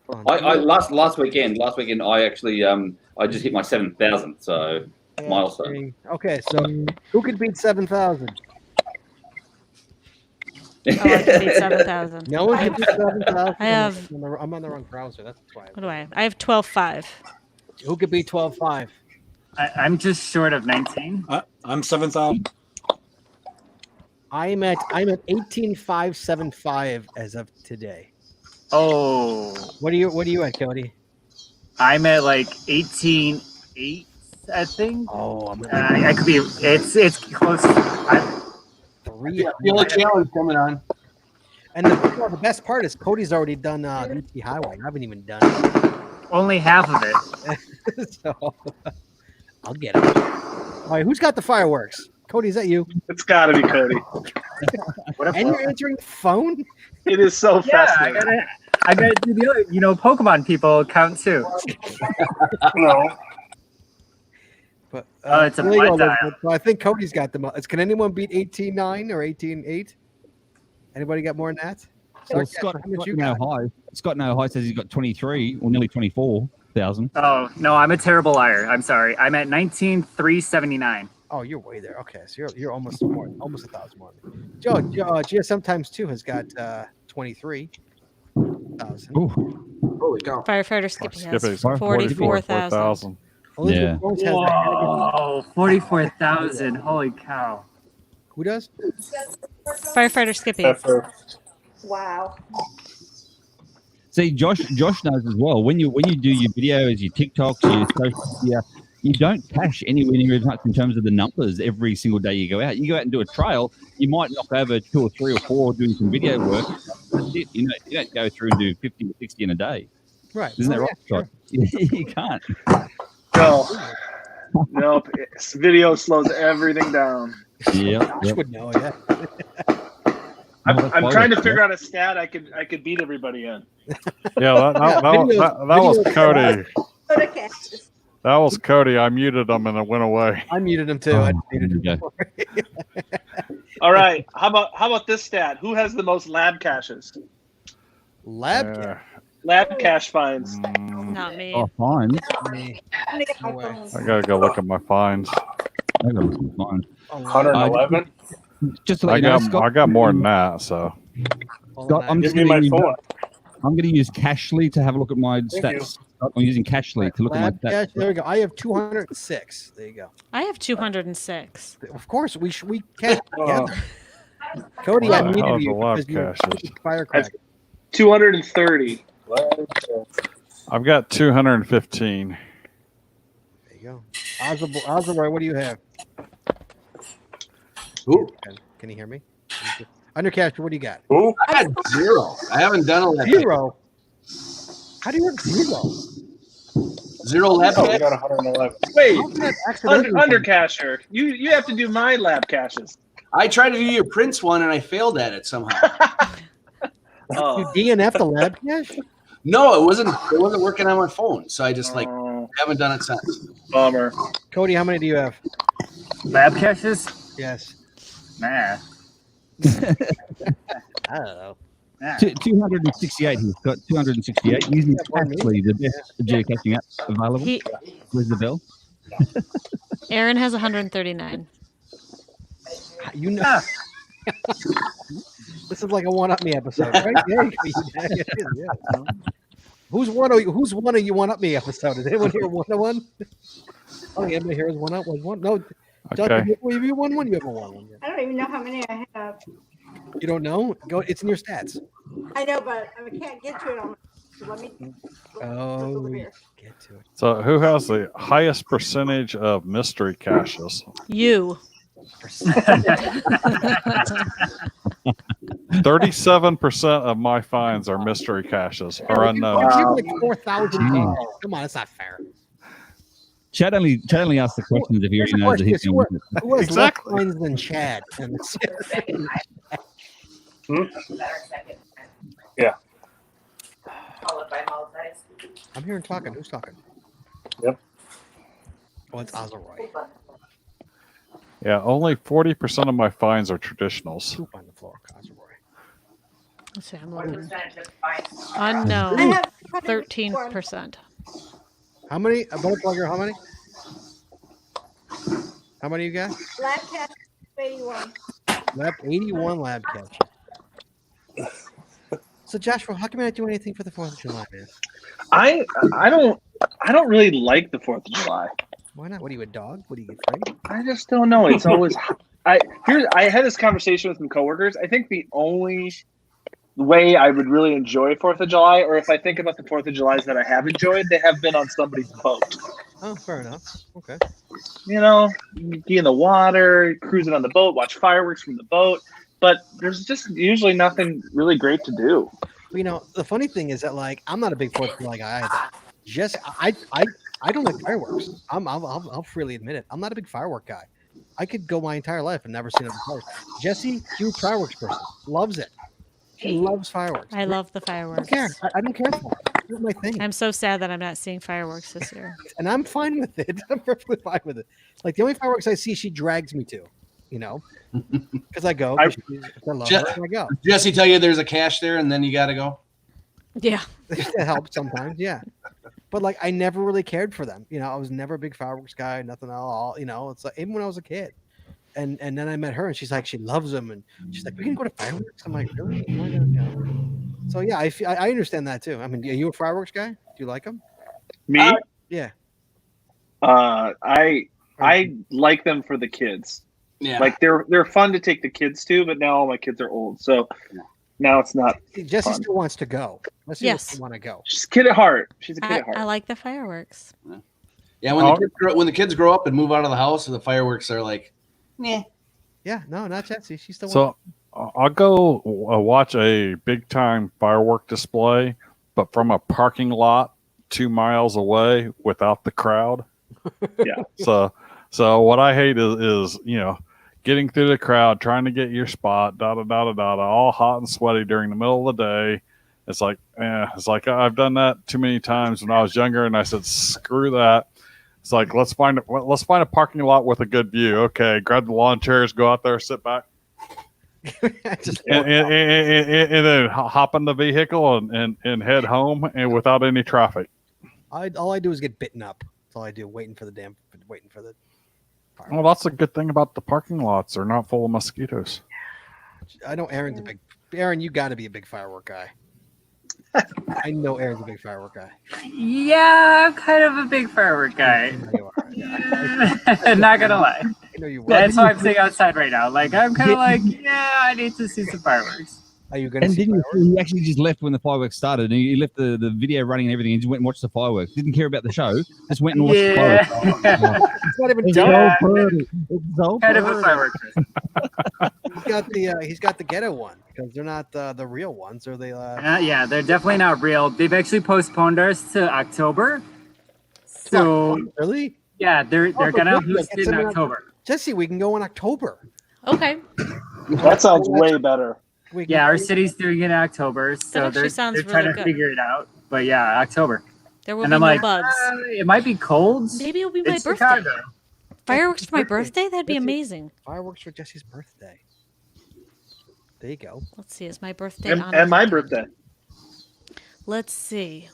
Hold on. I last weekend I actually I just hit my 7,000th milestone. Okay, so who could beat 7,000? I can beat 7,000. No one can beat 7,000. I have. I'm on the wrong browser. That's why. What do I have? I have 12.5. Who could beat 12.5? I'm just short of 19. I'm 7,000. I'm at 18,575 as of today. Oh. What are you at, Cody? I'm at like 18.8, I think. Oh, I could be. It's close. Feel a challenge coming on. And the best part is Cody's already done VT Highway. I haven't even done it. Only half of it. So I'll get it. All right, who's got the fireworks? Cody, is that you? It's got to be Cody. And you're answering the phone? It is so Yeah, fascinating. I gotta do the other. Pokemon people count too. No. But it's a there you go, blood dial. Elizabeth. So I think Cody's got them. Can anyone beat 18.9 or 18.8? Anybody got more than that? Well, Sarkash, Scott how much you got? Scott No High says he's got 23 or nearly 24,000. Oh no, I'm a terrible liar. I'm sorry. I'm at 19,379. Oh, you're way there. Okay, so you're almost 1,000 more. Joe, GSM times 2 has got 23,000. Holy cow! Firefighter Skippy has Skippy's 44,000. Elizabeth Jones has Whoa, 44,000. Holy cow. Who does? Firefighter Skippy. Wow. See, Josh knows as well. When you do your videos, your TikToks, your social media, you don't cache anywhere near as much in terms of the numbers every single day you go out. You go out and do a trail, you might knock over 2 or 3 or 4 doing some video work. That's it. You don't go through and do 50 or 60 in a day. Right. Isn't that Oh, right, yeah, Scott? You can't. No. Nope. Video slows everything down. Yeah. Josh would know, yeah. I'm trying to figure out a stat I could beat everybody in. Yeah, that was Cody. That was Cody. I muted him and it went away. I muted him too. I muted him. All right. How about this stat? Who has the most lab caches? Lab cache finds. Not me. Oh, fine. I gotta go look at my fines. I got some fine. 111. Just to let you know, Scott, I got more than that. So Scott, I'm just Give me my phone. I'm going to use Cashly to have a look at my stats. I'm using Cashly to look at my Lab stats. cache, there we go. I have 206. There you go. I have 206. Of course, we cache together. Cody, I muted how's you the lab because you're caches? firecracker. 230. I've got 215. There you go. Ozzy, what do you have? Ooh. Can you hear me? Undercaster, what do you got? Ooh. I got 0. I haven't done a lab. 0. How do you have 0? 0 lab Oh, we cache? got 111. Wait, accidentally- undercacher. You have to do my lab caches. I tried to do your Prince one and I failed at it somehow. Oh. You DNF the lab cache? No, it wasn't working on my phone, so I just haven't done it since. Bummer. Cody, how many do you have? Lab caches? Yes. Nah. I don't know. 268. He's got 268 using Castly, the best geocaching app available. Where's the bell? Aaron has 139. You know. This is like a one up me episode, right? Yeah, yeah. Who's one of you one up me episode? Is anyone here 1-1? Oh, yeah, everybody here is one up. One. No, Okay. If you won one, you have a 1-1. I don't even know how many I have. You don't know? Go. It's in your stats. I know, but I can't get to it on. So let me. Oh, get to it. So who has the highest percentage of mystery caches? You. 37% of my finds are mystery caches or unknown. Like 4,000. Come on, it's not fair. Chad only asked the questions if he already knows that he's going to win it. Who has exactly. less finds than Chad? Yeah. I'm hearing talking. Who's talking? Yep. Oh, it's Azaroy. Yeah, only 40% of my finds are traditionals. Poop on the floor, Azaroy. Let's see, I'm looking. Unknown. I have 13%. How many? Butterplugger, how many? How many you got? Lab cache 81. 81 lab cache. So Joshua, how come you not do anything for the 4th of July, man? I don't really like the 4th of July. Why not? What are you, a dog? What are you, afraid? I just don't know. It's always I had this conversation with some coworkers. I think the only way I would really enjoy 4th of July, or if I think about the 4th of July's that I have enjoyed, they have been on somebody's boat. Oh, fair enough. Okay. You know, be in the water, cruising on the boat, watch fireworks from the boat. But there's just usually nothing really great to do. You know, the funny thing is that, like, I'm not a big 4th of July guy either. Just, I don't like fireworks. I'll freely admit it. I'm not a big firework guy. I could go my entire life and never seen a fireworks. Jesse, huge fireworks person, loves it. She loves fireworks. I love the fireworks. I don't care. I don't care for it. It's not my thing. I'm so sad that I'm not seeing fireworks this year. And I'm fine with it. I'm perfectly fine with it. Like, the only fireworks I see, she drags me to, you know, because I go. I love her, and I go. Jesse tell you there's a cache there, and then you got to go. Yeah, that helps sometimes. Yeah, but like, I never really cared for them. You know, I was never a big fireworks guy. Nothing at all. You know, it's like even when I was a kid. And then I met her, and she's like, she loves them, and she's like, we can go to fireworks. I'm like, really? Am I gonna go? So yeah, I understand that too. I mean, are you a fireworks guy? Do you like them? Me? Yeah. I like them for the kids. Yeah. Like they're fun to take the kids to, but now all my kids are old, so now it's not. Jessie fun. still wants to go. Yes, want to go. She's a kid at heart. She's a kid at heart. I like the fireworks. Yeah, when the kids grow up and move out of the house, the fireworks are like. Yeah, no, not Jesse. She's still. So I'll go watch a big time firework display, but from a parking lot 2 miles away without the crowd. Yeah. So what I hate is you know, getting through the crowd, trying to get your spot, all hot and sweaty during the middle of the day. It's like I've done that too many times when I was younger, and I said, screw that. It's like, let's find a parking lot with a good view. Okay, grab the lawn chairs, go out there, sit back, and then hop in the vehicle and head home and without any traffic. All I do is get bitten up. That's all I do, waiting for the. Well, that's a good thing about the parking lots. They're not full of mosquitoes. I know Aaron's Aaron, you got to be a big firework guy. I know Aaron's a big firework guy. Yeah, I'm kind of a big firework guy. Not gonna lie. I know you were. That's why I'm sitting outside right now. Like, I'm kind of like, yeah, I need to see some fireworks. Are you gonna? And didn't he actually just left when the fireworks started? And he left the video running and everything. And just went and watched the fireworks. Didn't care about the show. Just went and watched the fireworks. It's not even done. Kind of a fireworks. He's got the ghetto one because they're not the real ones. Are they? Yeah, they're definitely not real. They've actually postponed ours to October. So really? Yeah, they're gonna host it in October. Jesse, we can go in October. Okay. That sounds way better. Yeah, our city's doing it in October, so actually they're sounds trying really to good. figure it out. But yeah, October. There will And be I'm no like, bugs. it might be cold. Maybe it'll be my It's birthday. Chicago. Fireworks for my Birthday. birthday? That'd be Jesse- amazing. Fireworks for Jesse's birthday. There you go. Let's see. Is my birthday on? And my birthday. Let's see.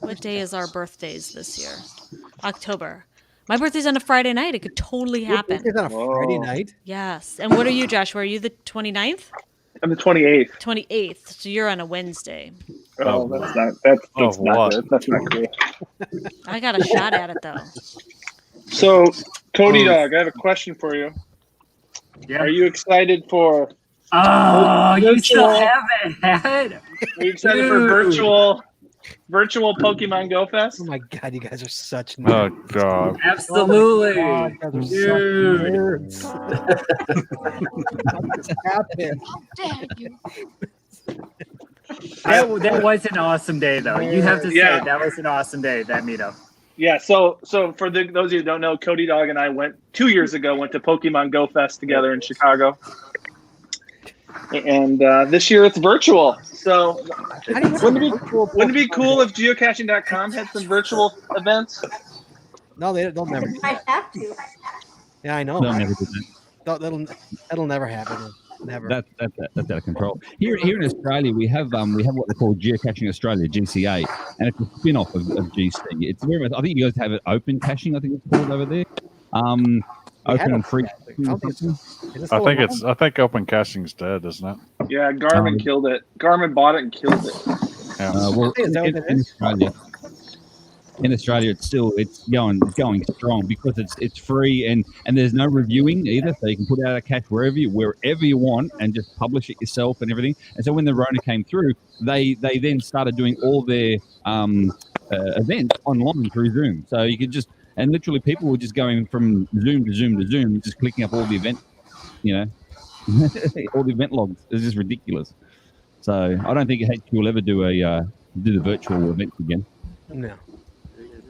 What day is our birthdays this year? October. My birthday's on a Friday night. It could totally Your happen. birthday's on a Friday night. Yes. And what are you, Joshua? Are you the 29th? I'm the 28th. 28th. So you're on a Wednesday. Oh, that's not what? good. That's not cool. I got a shot at it though. So, Cody Dog, I have a question for you. Yeah. Are you excited for? Oh, you still virtual- haven't had? Are you excited for virtual Pokemon Go Fest? Oh my god, you guys are such Oh nerds. God. Absolutely. Oh my God, you guys are Dude. such nerds. What just happened? That was an awesome day, though. You have to say Yeah. that was an awesome day, that meetup. Yeah. So for those of you who don't know, Cody Dog and I went 2 years ago. Went to Pokemon Go Fest together in Chicago. And this year it's virtual. So wouldn't it be cool if geocaching.com had some virtual events? No, they'll never. Do I that. have to. Yeah, I know. They'll never do that. That'll never happen. Never. That's out of control. Here in Australia, we have what they call Geocaching Australia (GCA), and it's a spin-off of GC. It's very much. I think you guys have it open caching. I think it's called over there. Open and free. I think open caching's dead, isn't it? Yeah, Garmin killed it. Garmin bought it and killed it. Yeah. Well, Is that what it is? in Australia, it's going strong because it's free and there's no reviewing either, so you can put out a cache wherever you want and just publish it yourself and everything. And so when the Rona came through, they then started doing all their events online through Zoom. So you could just literally people were just going from Zoom to Zoom to Zoom, just clicking up all the event, all the event logs. It's just ridiculous. So I don't think HQ will ever do the virtual events again. No.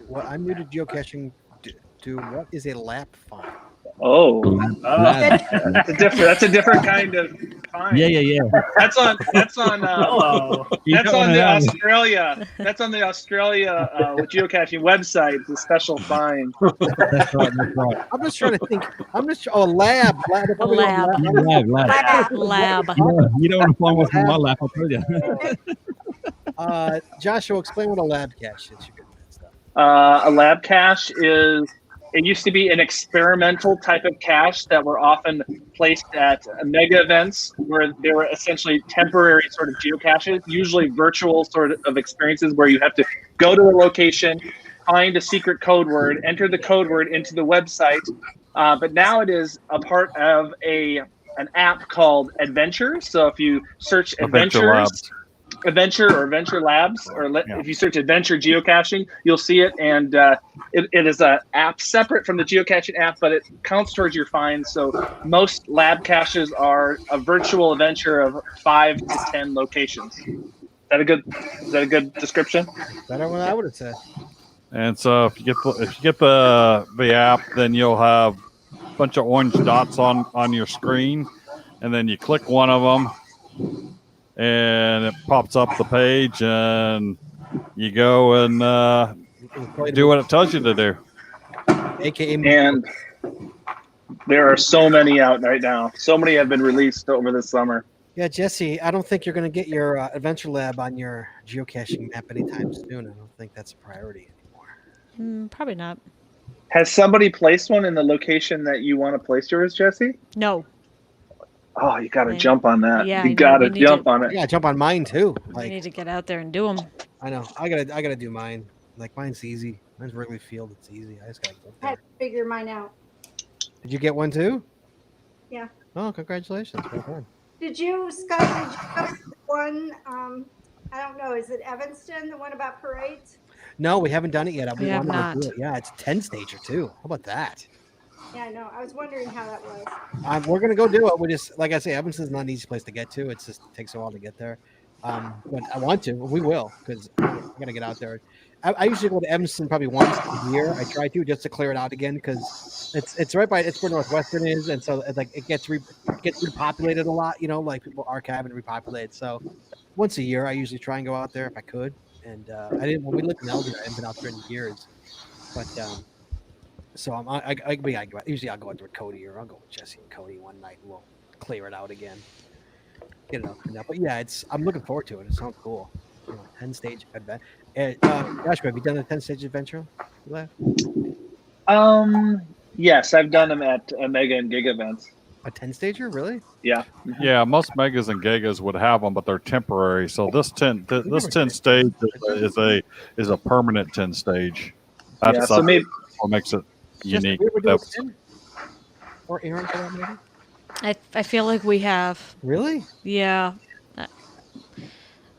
What I'm new to geocaching. What is a lap file? Oh, Lab. that's a different kind of fine. Yeah. That's on Hello. that's on the Australia geocaching website. The special fine. That's right. I'm just trying to think. Lab. A lab. Lab. You don't want to find what's in my lap, I'll tell you. Joshua, explain what a lab cache is. A lab cache it used to be an experimental type of cache that were often placed at mega events where they were essentially temporary sort of geocaches, usually virtual sort of experiences where you have to go to a location, find a secret code word, enter the code word into the website. But now it is a part of an app called Adventure. So if you search Adventure or Adventure Labs, if you search Adventure Geocaching, you'll see it. And it is an app separate from the geocaching app, but it counts towards your finds. So most lab caches are a virtual adventure of 5 to 10 locations. Is that a good description? Better than I would have said. And so if you get the app, then you'll have a bunch of orange dots on your screen, and then you click one of them. And it pops up the page, and you go and do what it tells you to do. And there are so many out right now. So many have been released over the summer. Yeah, Jesse, I don't think you're going to get your Adventure Lab on your geocaching map anytime soon. I don't think that's a priority anymore. Probably not. Has somebody placed one in the location that you want to place yours, Jesse? No. Oh, you got to jump on that. Yeah, you got to jump on it. Yeah, jump on mine too. I need to get out there and do them. I know. I gotta do mine. Like mine's easy. Mine's Wrigley Field. It's easy. I just gotta go I had to figure mine out. Did you get one too? Yeah. Oh, congratulations. Well done. Did you, Scott, go to the one, I don't know, is it Evanston, the one about parades? No, we haven't done it yet. We have wanted to not. do it. Yeah, it's 10 stager too. How about that? Yeah, I know. I was wondering how that was. We're gonna go do it. We just, like I say, Evanston's not an easy place to get to. It just takes a while to get there. But I want to. We will because I'm gonna get out there. I usually go to Evanston probably once a year. I try to just to clear it out again because it's right by it's where Northwestern is, and so it's like it gets repopulated a lot. You know, like people archive and repopulate. So once a year, I usually try and go out there if I could. And I didn't when we lived in Elgin. I haven't been out there in years, but so usually I'll go out there with Cody or I'll go with Jesse and Cody one night and we'll clear it out again. Get it up and up. But yeah, I'm looking forward to it. It sounds cool. 10-stage adventure. Joshua, have you done a 10-stage adventure? Yes, I've done them at Mega and Giga events. A 10-stager, really? Yeah. Yeah, most megas and gigas would have them, but they're temporary. So this 10 stage is a permanent 10 stage. That's so maybe what makes it unique. Or Aaron for that maybe? I feel like we have. Really? Yeah.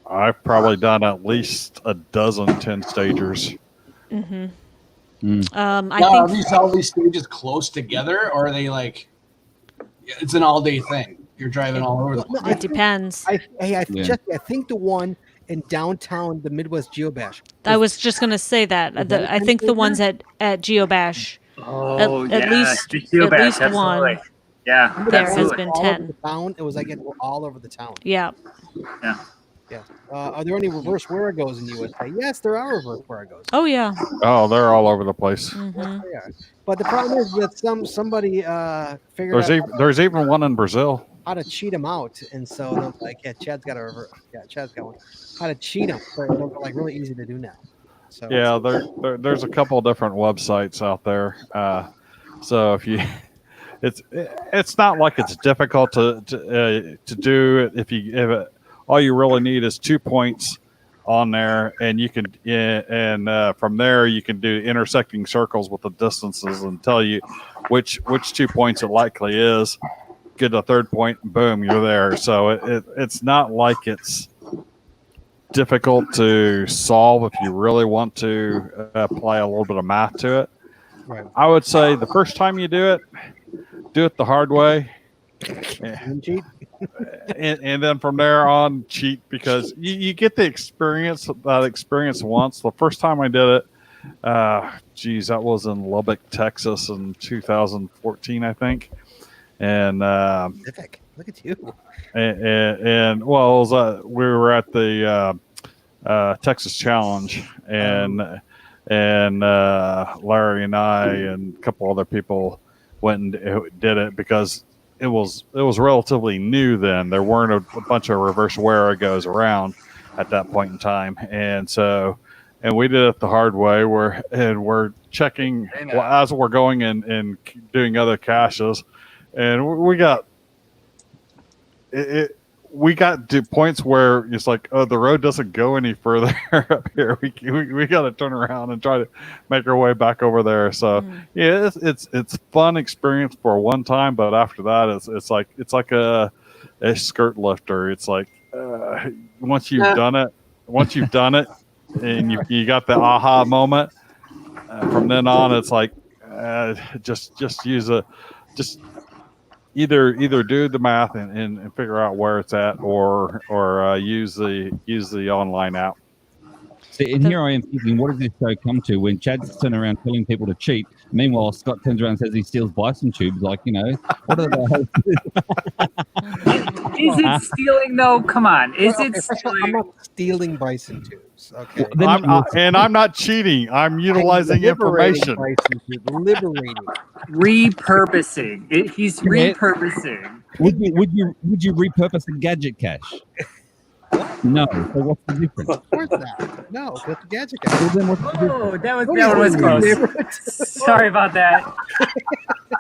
I've probably done at least a dozen 10 stagers. Mm-hmm. Now, I are think all these stages close together, or are they like it's an all-day thing? You're driving all over the place. it depends. I think the one in downtown, the Midwest Geobash. I was just gonna say that. I think the ones at Geobash. Oh, at least Geobash, absolutely. one. Yeah, There has absolutely. been all 10. over the town. It was like all over the town. Yeah. Yeah. Yeah. Are there any reverse Waragos in USA? Yes, there are reverse Waragos. Oh yeah. Oh, they're all over the place. Mm-hmm. Yeah. But the problem is that somebody figured out There's even one in Brazil. how to cheat them out, and so they're like, yeah, Chad's got a reverse. Yeah, Chad's got one. How to cheat them? So they're like really easy to do now. So Yeah, there's a couple of different websites out there. So if you, it's not like it's difficult to do it if all you really need is 2 points on there, and you can from there you can do intersecting circles with the distances and tell you which 2 points it likely is. Get a third point, boom, you're there. So it's not like it's difficult to solve if you really want to apply a little bit of math to it. Right. I would say the first time you do it the hard way. And cheat. and then from there on cheat, because you get the experience once. The first time I did it, that was in Lubbock, Texas in 2014, I think. And Pacific. Look at you. and well, it was, we were at the Texas Challenge, and Larry and I and a couple other people went and did it because it was relatively new then. There weren't a bunch of reverse Waragos around at that point in time, and we did it the hard way. We're checking as we're going and doing other caches, and we got to points where it's like, oh, the road doesn't go any further up here. We got to turn around and try to make our way back over there. So yeah, it's fun experience for one time, but after that, it's like a skirt lifter. It's like once you've done it, and you got the aha moment. From then on, it's like just use either do the math and figure out where it's at, or use the online app. See, and here I am thinking, what does this show come to when Chad's turning around telling people to cheat? Meanwhile, Scott turns around and says he steals bison tubes. Like, what are the Is it stealing though? Come on. Is it stealing? I'm not stealing bison tubes. Okay. I'm not cheating. I'm utilizing information. Liberating. Repurposing. He's repurposing. Would you repurpose a gadget cache? No. So what's the difference? Of course not. No, that's a gadget cache. Well, then what's the difference? Oh, that was close. Sorry about that.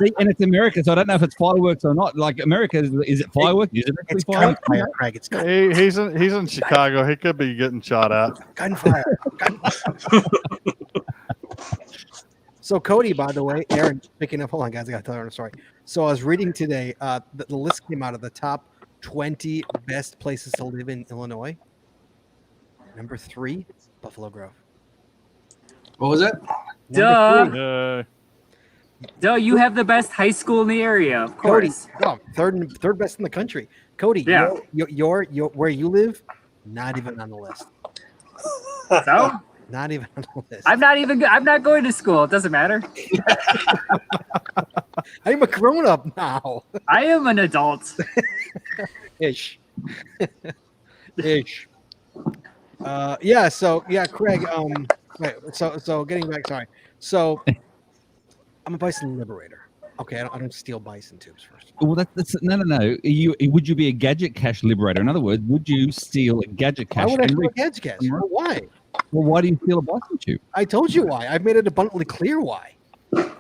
See, and it's America, so I don't know if it's fireworks or not. Like America, is it fireworks? Is it actually fireworks? Gunfire, Craig. It's He's in Chicago. He could be getting shot at. gunfire. So Cody, by the way, Aaron, picking up. Hold on, guys. I got to tell Aaron a story. So I was reading today. The list came out of the top 20 best places to live in Illinois. Number 3, Buffalo Grove. What was it? Duh. Duh, you have the best high school in the area, of course. Cody, third best in the country. Cody, Yeah. your where you live, Not even on the list. So Not even on the list. I'm not going to school. It doesn't matter. I'm a grown up now. I am an adult. Ish. Ish. Yeah. So yeah, Craig. Wait. So getting back. Sorry. So I'm a bison liberator. Okay, I don't steal bison tubes first. Well, that's no. Would you be a gadget cache liberator? In other words, would you steal a gadget cache? Why would I and steal a gadget cache? Why? Well, why do you steal a bison tube? I told you why. I've made it abundantly clear why.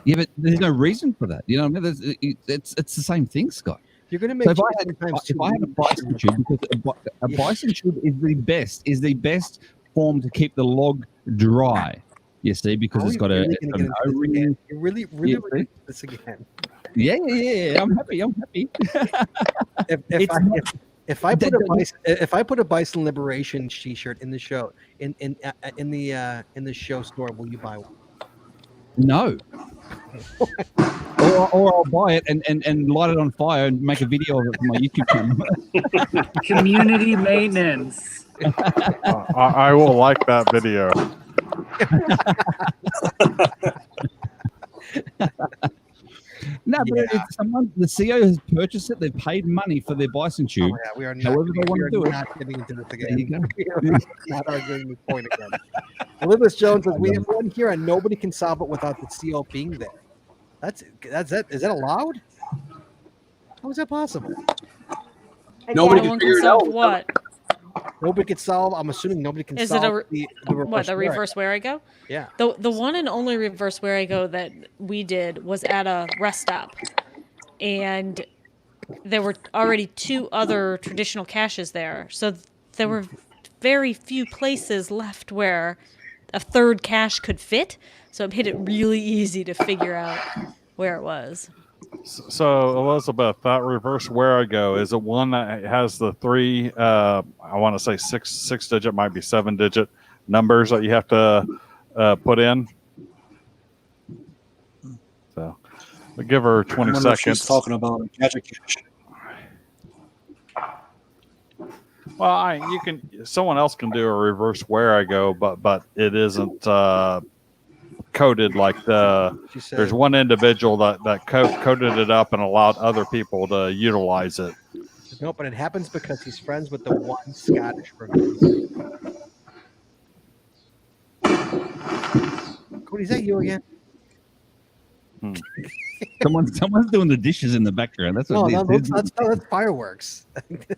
Yeah, but there's no reason for that. You know what I mean? It's the same thing, Scott. You're going to make. So if I had a bison tube, because a bison tube is the best form to keep the log dry. You see, because it's got You're really Yeah, this again. Yeah. I'm happy. If I put a bison liberation T-shirt in the show in the show store, will you buy one? No. or I'll buy it and light it on fire and make a video of it for my YouTube channel. Community maintenance. I will like that video. No, but it's someone. The CEO has purchased it. They've paid money for their bison tube. Oh, yeah, we are not. However they want to do it. Not getting into this again. There you go. We are not arguing this point again. Elizabeth Jones says we have one here and nobody can solve it without the CEO being there. That's it. Is that allowed? How is that possible? Nobody No can one figure can it solve out. what? Nobody can solve. I'm assuming nobody can Is it solve a the what? The where I reverse go. where I go? Yeah. The one and only reverse where I go that we did was at a rest stop, and there were already 2 other traditional caches there, so there were very few places left where a third cache could fit. So it made it really easy to figure out where it was. So Elizabeth, that reverse where I go, is it one that has the 3 I want to say 6 digit, might be 7 digit numbers that you have to put in? So we'll give her 20 seconds. She's talking about a gadget cache. Well, someone else can do a reverse where I go, but it isn't coded like there's one individual that coded it up and allowed other people to utilize it. No, but it happens because he's friends with the one Scottish review. Cody, is that you again? Someone's doing the dishes in the background. That's what that's fireworks.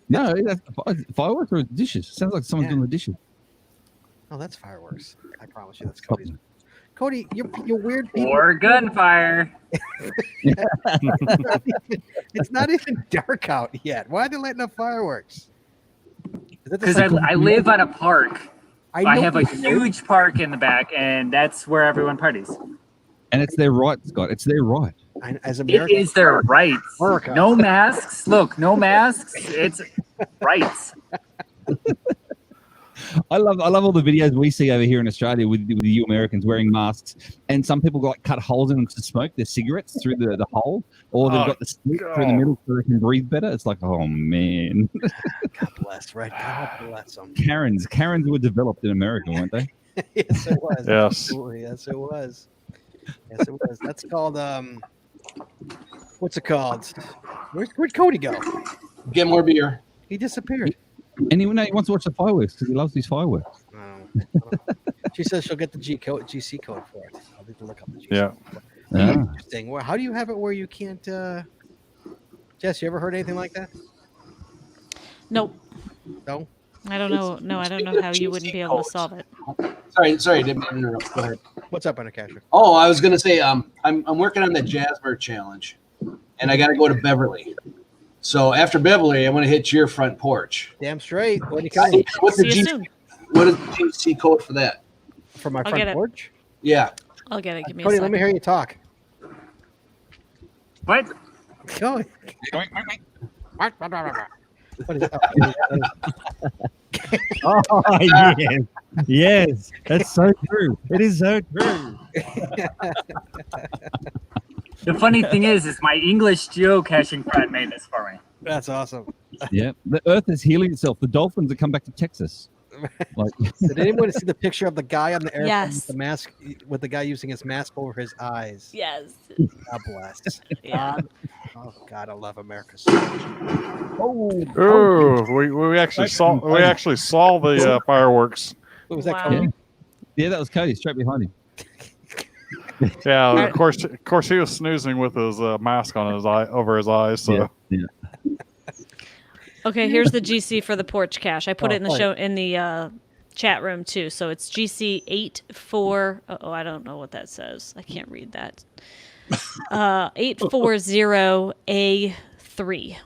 No, that's fireworks or dishes. Sounds like someone's doing the dishes. Oh, that's fireworks. I promise you, that's Cody's. Cody, you're weird people. Or gunfire. It's not even dark out yet. Why are they lighting up fireworks? Because I live on a park. I know have a you do. huge park in the back, and that's where everyone parties. And it's their right, Scott. It's their right. As It is their right. America. No masks. Look, no masks. It's rights. I love all the videos we see over here in Australia with you Americans wearing masks, and some people got cut holes in them to smoke their cigarettes through the hole, or they've got the slit through the middle so they can breathe better. It's like, oh man. God bless, right? God bless them. Karens were developed in America, weren't they? Yes, it was. Yes. Absolutely. Yes, it was. Yes, it was. That's called what's it called? Where'd Cody go? Get more beer. He disappeared. And he wants to watch the fireworks because he loves these fireworks. She says she'll get the GC code for it. I'll need to look up the GC Yeah. code. Ah. Interesting. Well, how do you have it where you can't? Jess, you ever heard anything like that? Nope. No. I don't know. No, I don't know how you wouldn't be able to solve it. Sorry, didn't mean to interrupt. Go ahead. What's up, Undercasher? Oh, I was gonna say, I'm working on the Jasper challenge, and I got to go to Beverly. So after Beverly, I want to hit your front porch. Damn straight. What do you call it? What's the See you GC? soon. What is the GC code for that? For my I'll front get it. porch? Yeah. I'll get it. Give me Cody, a let me second. hear you talk. What? Go. What is Oh yes, yes, that's so true. It is so true. The funny thing is my English geocaching friend made this for me. That's awesome. Yeah, the Earth is healing itself. The dolphins have come back to Texas. Like, Did anyone see the picture of the guy on the airplane Yes. with the mask, with the guy using his mask over his eyes? Yes. God bless. Yeah. Oh God, I love America so much. Ooh, we actually saw the fireworks. What was that Wow. called? yeah, that was Cody straight behind him. Yeah, of course he was snoozing with his mask on his eye over his eyes. So Yeah. Okay, here's the GC for the porch cache. I put Oh, it in the fine. show in the chat room too. So it's GC 84. Oh, I don't know what that says. I can't read that. 840A3.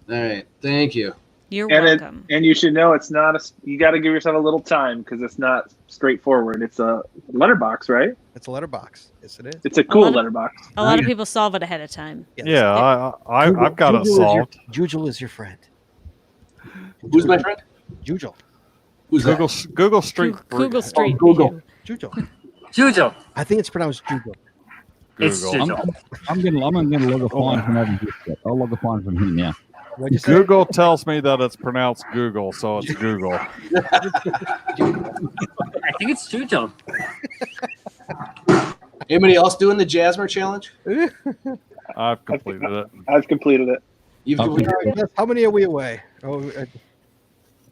All right. Thank you. You're And welcome. and you should know it's not you got to give yourself a little time because it's not straightforward. It's a letterbox, right? It's a letterbox. Yes, it is. It's a cool lot of- letterbox. A lot of people solve it ahead of time. Yes. yeah, I've got it solved. Jujul is your friend. Who's my friend? Jujul. Who's Google Google Street. Google Street. Google. View. Jujul. Jujo. I think it's pronounced Jujul. It's Google. Jujo. I'm gonna log a fine from over here. I'll log a fine from him now. What'd you say? Google tells me that it's pronounced Google, so it's Google. I think it's Jujo. Anybody else doing the Jasmer challenge? I've completed it. I've completed it. You've Okay. Yes, how many are we away? Oh, we are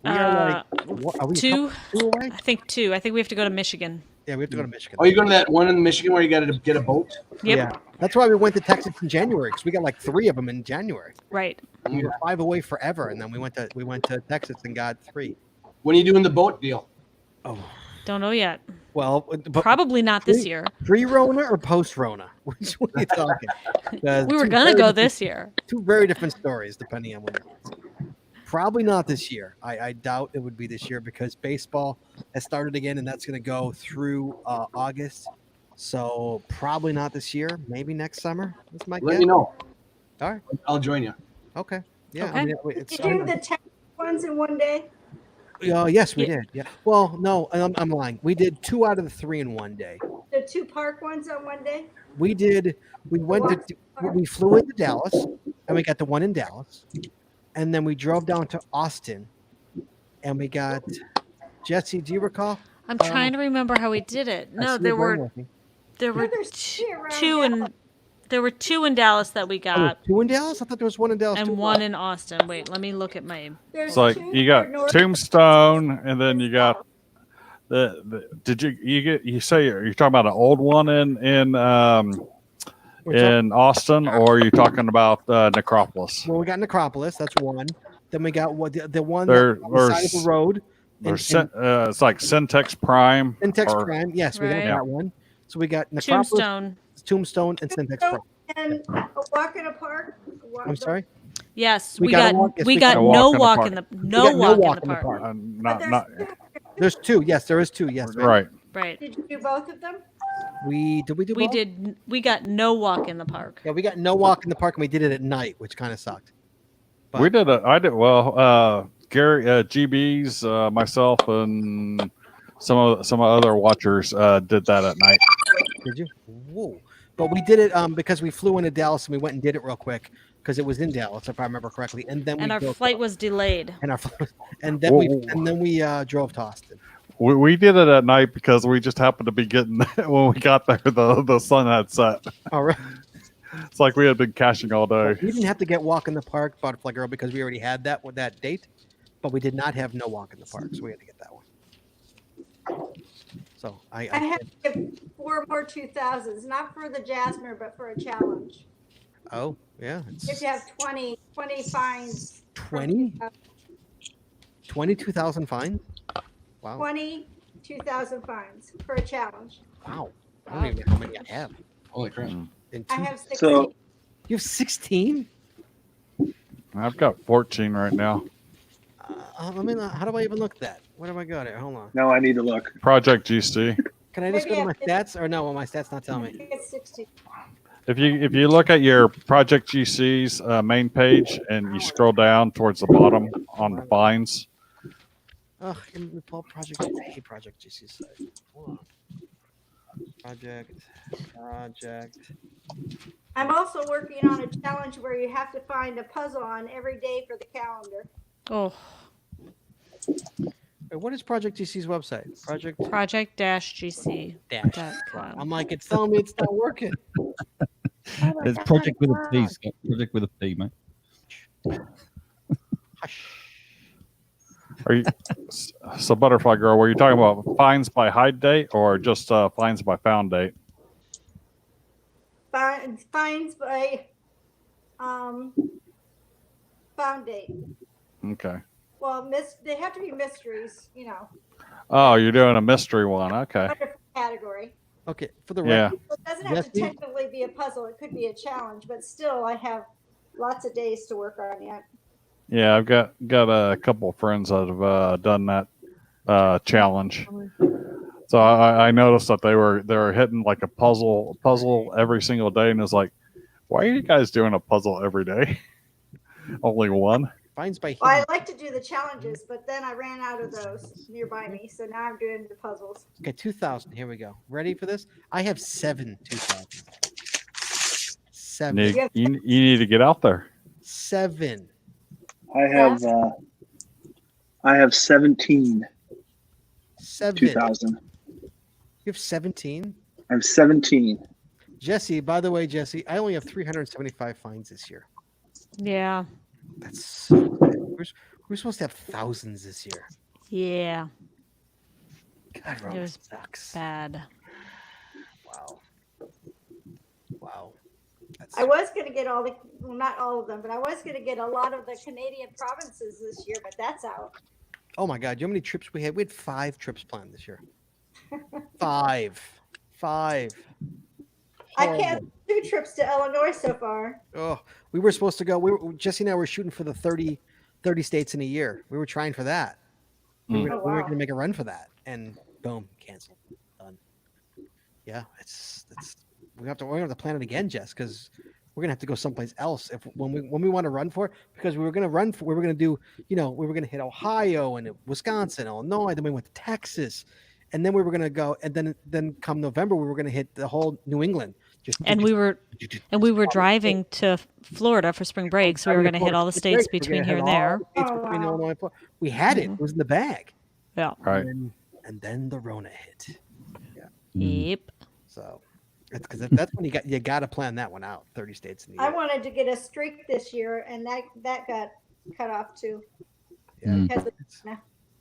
like what, are we a Two. couple away? I think 2. I think we have to go to Michigan. Yeah, we have to go to Michigan. Oh, you're going to that one in Michigan where you got to get a boat? Yep. Yeah, that's why we went to Texas in January because we got like 3 of them in January. Right. We were 5 away forever, and then we went to Texas and got 3. When are you doing the boat deal? Oh, Don't know yet. well, but Probably not this year. pre-Rona or post-Rona? Which one are you talking? We were gonna go this year. 2 very different stories depending on when. Probably not this year. I doubt it would be this year because baseball has started again, and that's going to go through August. So probably not this year. Maybe next summer. That's my Let guess. me know. All right. I'll join you. Okay. Yeah. Okay. It's, Did you do the 10 ones in one day? yes, we Yeah. did. Yeah. Well, no, I'm lying. We did 2 out of the 3 in one day. The 2 park ones on one day? We did. We went to. We flew into Dallas, and we got the one in Dallas, and then we drove down to Austin, and we got. Jesse, do you recall? I'm trying to remember how we did it. I No, see there your brain were working. there were there's t- 3 around 2 in Dallas. there were 2 in Dallas that we Oh, there was got, 2 in Dallas. I thought there was 1 in Dallas. and too. 1 in Austin. Wait, let me look at my. There's It's like 2 you for got North- Tombstone, and then you got did you say you're talking about an old one in Austin, or are you talking about Necropolis? Well, we got Necropolis. That's 1. Then we got the one There- on the side of there's- the road. There's and it's like Syntex Prime. Syntex or- Prime. Yes, we got Right. that one. So we got Necropolis, Tombstone. and Syntex Prime. And a walk in a park? I'm sorry. Yes, We we gotta got walk- yes, we we got gotta no walk walk in in the the We no got walk in the park. Not There's 2. Yes, there is 2. Yes. ma'am. right. Right. Did you do both of them? We do We both? did. We got no walk in the park. Yeah, we got no walk in the park, and we did it at night, which kind of sucked. But- We did it. I did well. Gary, GB's, myself, and some other watchers did that at night. Did you? Whoa. But we did it because we flew into Dallas and we went and did it real quick because it was in Dallas, if I remember correctly. And then And we our drove- flight was delayed. and our and then we drove to Austin. We did it at night because we just happened to be getting when we got there. The sun had set. All right. It's like we had been caching all day. We didn't have to get walk in the park, Butterfly Girl, because we already had that with that date. But we did not have no walk in the park, so we had to get that one. So I have to give 4 more 2000s, not for the Jasmer, but for a challenge. oh yeah, You have it's to have 20 fines. 20? 22,000 fines. Wow. 22,000 fines for a challenge. Wow. I don't even know how many I have. Holy crap. In I two- have 16. So You have 16? I've got 14 right now. Let me. How do I even look at that? What have I got here? Hold on. now I need to look. Project GC. Can I just Maybe go to my I- stats? Or no, will my stats not tell I me? think it's 16. If you look at your Project GC's main page and you scroll down towards the bottom on the fines, Ugh, let me pull up Project GC site. Hold on. Project. I'm also working on a challenge where you have to find a puzzle on every day for the calendar. Oh, Wait, what is Project GC's website? project-gc.com. I'm like, it's telling me it's not working. It's project with a P, Scott. Project with a P, mate. Are you so Butterfly Girl? Were you talking about finds by hide date or just finds by found date? Finds by found date. Okay. Well, they have to be mysteries, you know. Oh, you're doing a mystery one. Okay. Different category. Okay, for the Yeah. record, So it doesn't have to technically be a puzzle. It could be a challenge, but still, I have lots of days to work on yet. Yeah, I've got a couple of friends that have done that challenge. So I noticed that they were hitting like a puzzle every single day, and it's like, why are you guys doing a puzzle every day? Only one. Finds by Well, I like to do the challenges, but then I ran out of those nearby me, so now I'm doing the puzzles. Okay, 2,000. Here we go. Ready for this? I have 7 2,000. 7. You need to get out there. 7. I have 17. 7. 2000. You have 17? I have 17. Jesse, by the way, Jesse, I only have 375 finds this year. Yeah. That's so good. We're supposed to have thousands this year. Yeah. God, It Roma was sucks. bad. Wow. I was going to get not all of them, but I was going to get a lot of the Canadian provinces this year, but that's out. Oh my God, you know how many trips we had? We had 5 trips planned this year. 5. I can't do trips to Illinois so far. Oh, we were supposed to go. Jesse and I were shooting for the 30 states in a year. We were trying for that. We were going to make a run for that, and boom, canceled. Done. Yeah, we're gonna have to plan it again, Jess, because we're gonna have to go someplace else when we want to run for it, because we were gonna do, we were gonna hit Ohio and Wisconsin, Illinois, then we went to Texas, and then we were gonna go, and then come November we were gonna hit the whole New England. And we were driving to Florida for spring break, so we were going to hit all the states between here and there. Illinois, we had it. It was in the bag. Yeah. Right. And then the Rona hit. Yeah. Yep. So because that's when you got to plan that one out. 30 states in the year. I wanted to get a streak this year, and that got cut off too. Yeah.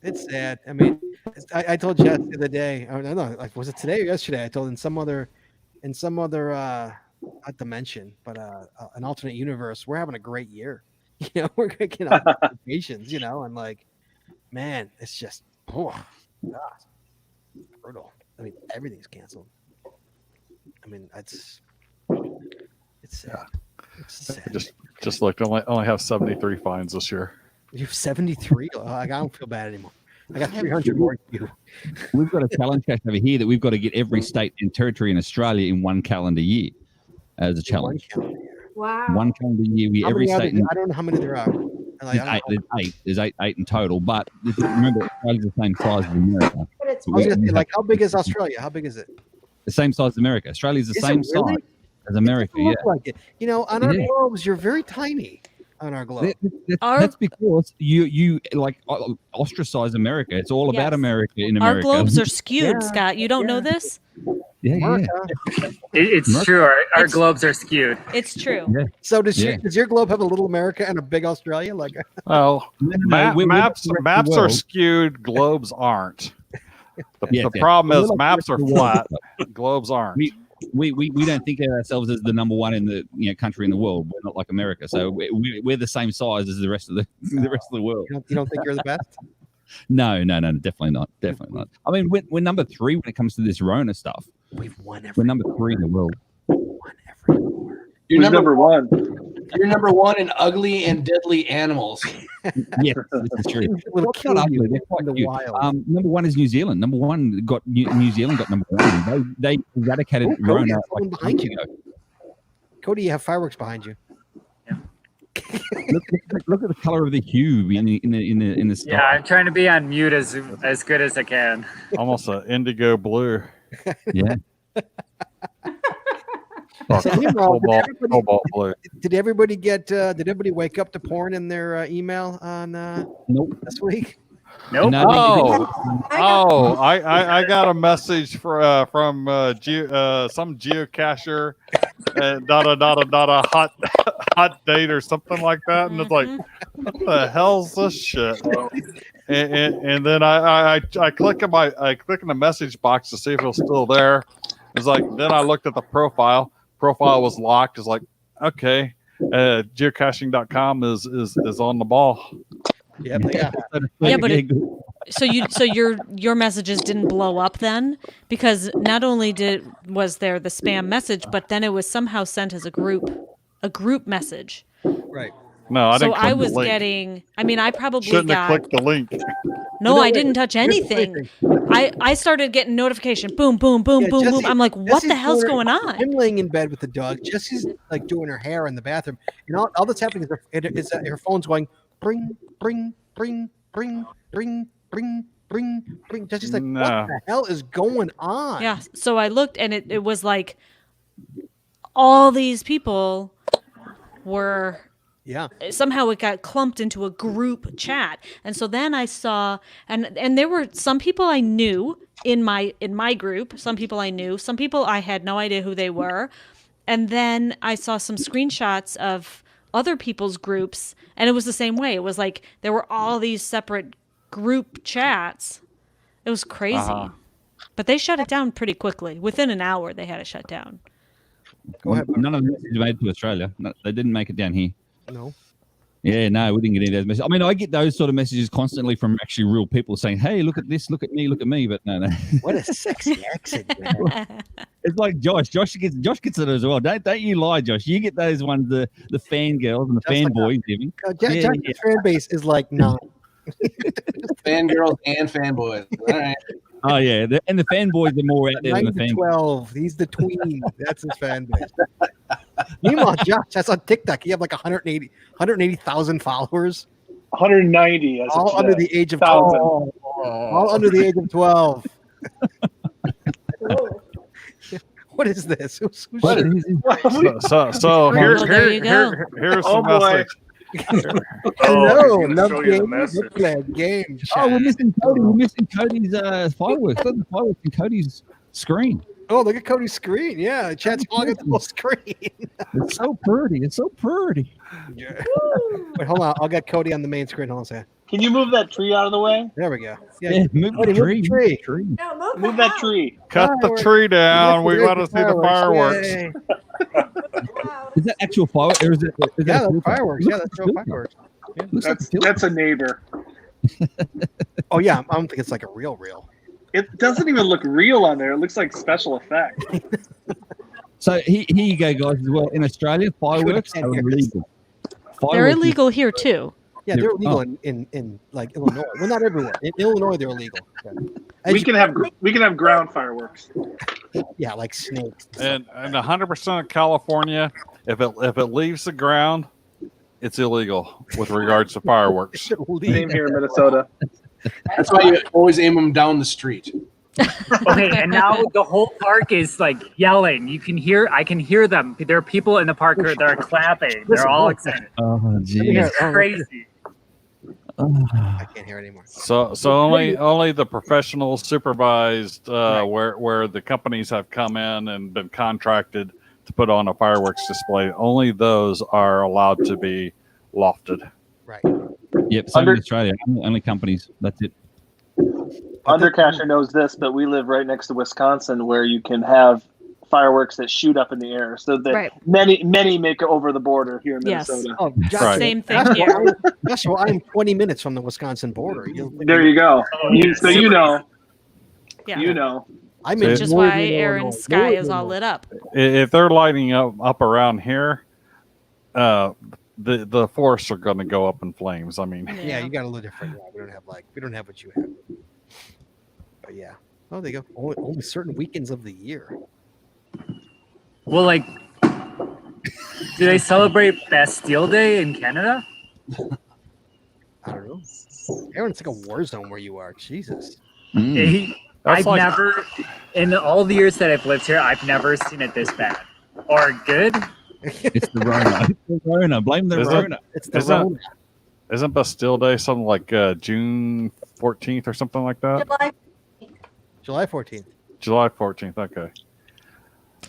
It's sad. I mean, I told Jess the other day. I don't know, like, was it today or yesterday? I told in some other not dimension, but an alternate universe, we're having a great year. We're getting notifications, and like, man, it's just God, brutal. I mean, everything's canceled. I mean, it's sad. It's sad. Just looked. Only have 73 finds this year. You have 73. I don't feel bad anymore. I got 300 more than you. We've got a challenge cache over here that we've got to get every state and territory in Australia in one calendar year as a challenge. Wow. One calendar year, every state. I don't know how many there are. There's eight in total. But remember, Australia's the same size as America. I was gonna say, like, how big is Australia? How big is it? The same size as America. Australia's the same size as America. It doesn't look like it. On our globes, you're very tiny. On our globe, that's because you like ostracize America. It's all about America in America. Our globes are skewed, Scott. You don't know this? Yeah. It's true. Our globes are skewed. It's true. Yeah. So does your globe have a little America and a big Australia? Like, well, maps are skewed. Globes aren't. The problem is maps are flat. Globes aren't. We don't think of ourselves as the number one in the country in the world. We're not like America, so we're the same size as the rest of the world. You don't think you're the best? No, definitely not. I mean, we're number 3 when it comes to this Rona stuff. We've won every. We're number 3 in the world. You're number one. You're number 1 in ugly and deadly animals. Yes, this is true. Well, not ugly, they're quite cute. Number 1 is New Zealand. Number 1 got New Zealand got number 1. They eradicated Rona like behind you. Cody, you have fireworks behind you. Look at the color of the hue in the sky. Yeah, I'm trying to be on mute as good as I can. Almost an indigo blue. Yeah. So, meanwhile, Cobalt blue. did everybody get? Did everybody wake up to porn in their email on Nope. this week? Nope. I got a message from some geocacher, hot date or something like that, and it's like, what the hell's this shit? And then I click in the message box to see if it was still there. It's like, then I looked at the profile. Profile was locked. It's like, okay, geocaching.com is on the ball. Yeah. Yeah, but so your messages didn't blow up then, because not only was there the spam message, but then it was somehow sent as a group message. Right. No, I didn't. So I was getting. I mean, I probably shouldn't got. have clicked the link. No, I didn't touch anything. I started getting notification. Boom, boom, boom, boom, boom. I'm like, what the hell's going on? I'm laying in bed with the dog. Jesse's like doing her hair in the bathroom. You know, all that's happening is her phone's going bring. Jesse's like, what the hell is going on? Yeah. So I looked, and it was like all these people were. Yeah. Somehow it got clumped into a group chat. And so then I saw and there were some people I knew in my group, some people I knew, some people I had no idea who they were. And then I saw some screenshots of other people's groups, and it was the same way. It was like there were all these separate group chats. It was crazy. Uh-huh. But they shut it down pretty quickly. Within an hour they had it shut down. Go ahead. None of the messages made it to Australia. No, they didn't make it down here. No. Yeah, no, we didn't get any of those messages. I mean, I get those sort of messages constantly from actually real people saying, "Hey, look at this, look at me, look at me." But no. What a sexy accent, man. It's like Josh. Josh gets it as well. Don't you lie, Josh. You get those ones, the fangirls and the fanboys, even. Josh's fan base is like 9. Fangirls and fanboys. All right. Oh yeah, and the fanboys are more out there 9 than the to fan. 12. He's the tween. That's his fan base. Meanwhile, Josh, that's on TikTok. You have like 180,000 followers. 190. All under the age of 12. All under the age of 12. What is this? So here's there you go. here's Oh, some boy. message. Hello, love games. We're playing games. Oh, we're missing Cody. We're missing Cody's fireworks. Look at the fireworks in Cody's screen. Oh, look at Cody's screen. Yeah, chat's hogging the whole screen. It's so pretty. It's so pretty. Yeah. Wait, hold on. I'll get Cody on the main screen. Hold on a second. Can you move that tree out of the way? There we go. Yeah, move Cody, the tree. move the tree. No, Move that tree. Cut the tree down. We want to see the fireworks. Yay. Is that actual fireworks? Or is it? Is Yeah, that that's fireworks. Yeah, that's real fireworks. Looks like That's a neighbor. Oh yeah, I don't think it's like a real. It doesn't even look real on there. It looks like special effect. So here you go, guys. As well, in Australia, fireworks are illegal. They're Fireworks is- illegal here too. Yeah, they're illegal Oh. in like Illinois. Well, not everywhere. In Illinois, they're illegal. We can have ground fireworks. Yeah, like snakes. And 100% of California, if it leaves the ground, it's illegal with regards to fireworks. Same here in Minnesota. That's why you always aim them down the street. Okay, and now the whole park is like yelling. I can hear them. There are people in the park that are clapping. They're all excited. Oh, geez. It's crazy. I can't hear anymore. So only the professional supervised where the companies have come in and been contracted to put on a fireworks display. Only those are allowed to be lofted. Right. Yep. Same in Australia. Only companies. That's it. Undercasher knows this, but we live right next to Wisconsin, where you can have fireworks that shoot up in the air. So that Right. many make it over the border here in Yes. Minnesota. Oh, Josh, Right. Same thing here. Joshua, I'm 20 minutes from the Wisconsin border. There you go. yeah. So you know. Yeah. You know. I'm Which Which is northern why Illinois. Aaron's sky is all lit up. If they're lighting up around here, the forests are going to go up in flames. I mean, Yeah, you got a little different. Yeah, we don't have what you have. But yeah. Oh, they go only certain weekends of the year. Well, like, do they celebrate Bastille Day in Canada? I don't know. Aaron, it's like a war zone where you are. Jesus. Mm. He That's I've like- never, in all the years that I've lived here, I've never seen it this bad or good. It's the Rona. It's the Rona. Blame the Is it? Rona. It's the Isn't, Rona. isn't Bastille Day something like June 14th or something like that? July July 14th. July 14th. Okay.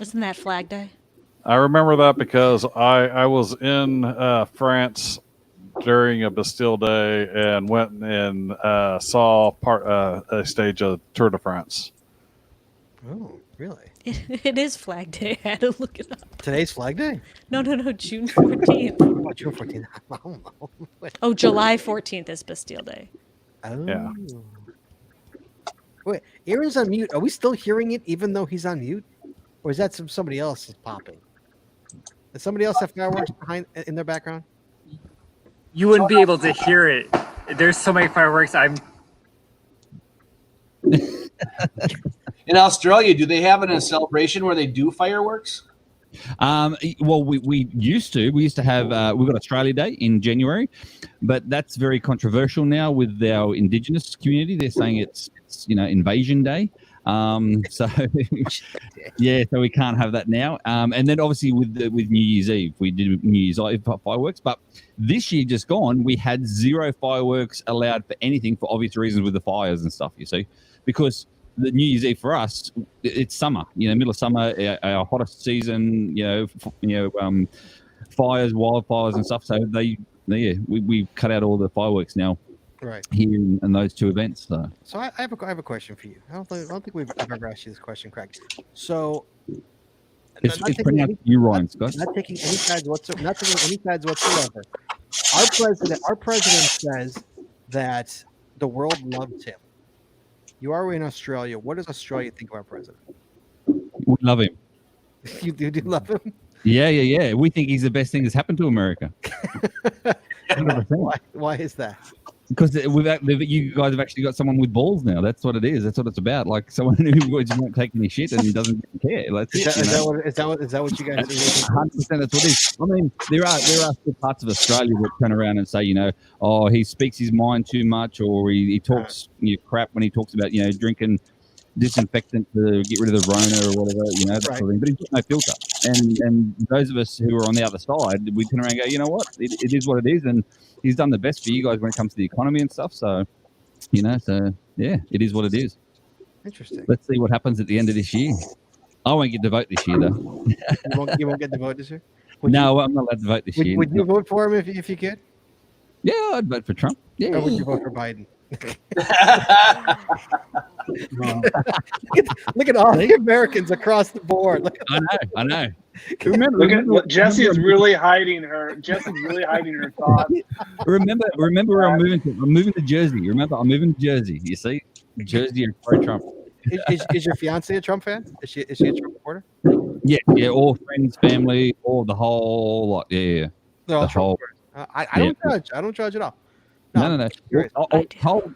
Isn't that Flag Day? I remember that because I was in France during a Bastille Day and went and saw a stage of Tour de France. Oh, really? It is Flag Day. I had to look it up. Today's Flag Day? No, June 14th. Oh, June 14th. I don't know. Oh, July 14th is Bastille Day. Oh. Yeah. Wait, Aaron's on mute. Are we still hearing it even though he's on mute? Or is that somebody else is popping? Does somebody else have fireworks behind in their background? You wouldn't be able to hear it. There's so many fireworks. In Australia, do they have a celebration where they do fireworks? Well, we used to. We used to have. We've got Australia Day in January, but that's very controversial now with our Indigenous community. They're saying it's Invasion Day. So yeah, so we can't have that now. And then obviously with New Year's Eve, we did New Year's Eve fireworks. But this year just gone, we had 0 fireworks allowed for anything for obvious reasons with the fires and stuff. You see, because the New Year's Eve for us, it's summer. Middle of summer, our hottest season. Fires, wildfires, and stuff. So we cut out all the fireworks now. Right. Here in those two events. So I have a question for you. I don't think we've ever asked you this question, Craig. So it's pronounced you, Ryan Scott. Not taking any sides whatsoever. Not taking any sides whatsoever. Our president says that the world loves him. You are in Australia. What does Australia think of our president? We love him. You do love him? Yeah. We think he's the best thing that's happened to America. 100%. Why is that? Because you guys have actually got someone with balls now. That's what it is. That's what it's about. Like someone who won't take any shit and doesn't care. Is that what you guys do? 100%. That's what it is. I mean, there are still parts of Australia that turn around and say, oh, he speaks his mind too much, or he talks crap when he talks about drinking disinfectant to get rid of the Rona or whatever, that sort of thing. But he's got no filter. And those of us who are on the other side, we turn around and go, you know what? It is what it is, and he's done the best for you guys when it comes to the economy and stuff. So, it is what it is. Interesting. Let's see what happens at the end of this year. I won't get to vote this year, though. You won't get to vote this year? I'm not allowed to vote this year. Would you vote for him if you could? Yeah, I'd vote for Trump. Yeah. Or would you vote for Biden? Look at all the Americans across the board. I know. Look, Jessie is really hiding her. Jesse's really hiding her thoughts. Remember, I'm moving to Jersey. Remember, I'm moving to Jersey. You see, Jersey are pro-Trump. Is your fiance a Trump fan? Is she a Trump supporter? Yeah. All friends, family, all the whole lot. Yeah. They're all the Trump supporters. I don't judge. I don't judge at all. No. I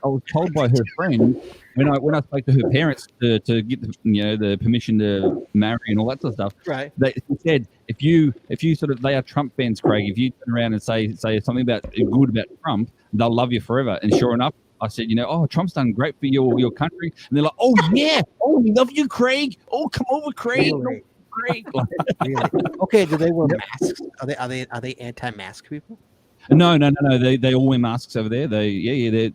was told by her friend when I spoke to her parents to get the permission to marry and all that sort of stuff. Right. They said if you sort of, they are Trump fans, Craig. If you turn around and say something about good about Trump, they'll love you forever. And sure enough, I said, Trump's done great for your country. And they're like, oh yeah, oh we love you, Craig. Oh come over, Craig. Really? Craig. Really? Okay. Do they wear masks? Are they anti-mask people? No. They all wear masks over there. They're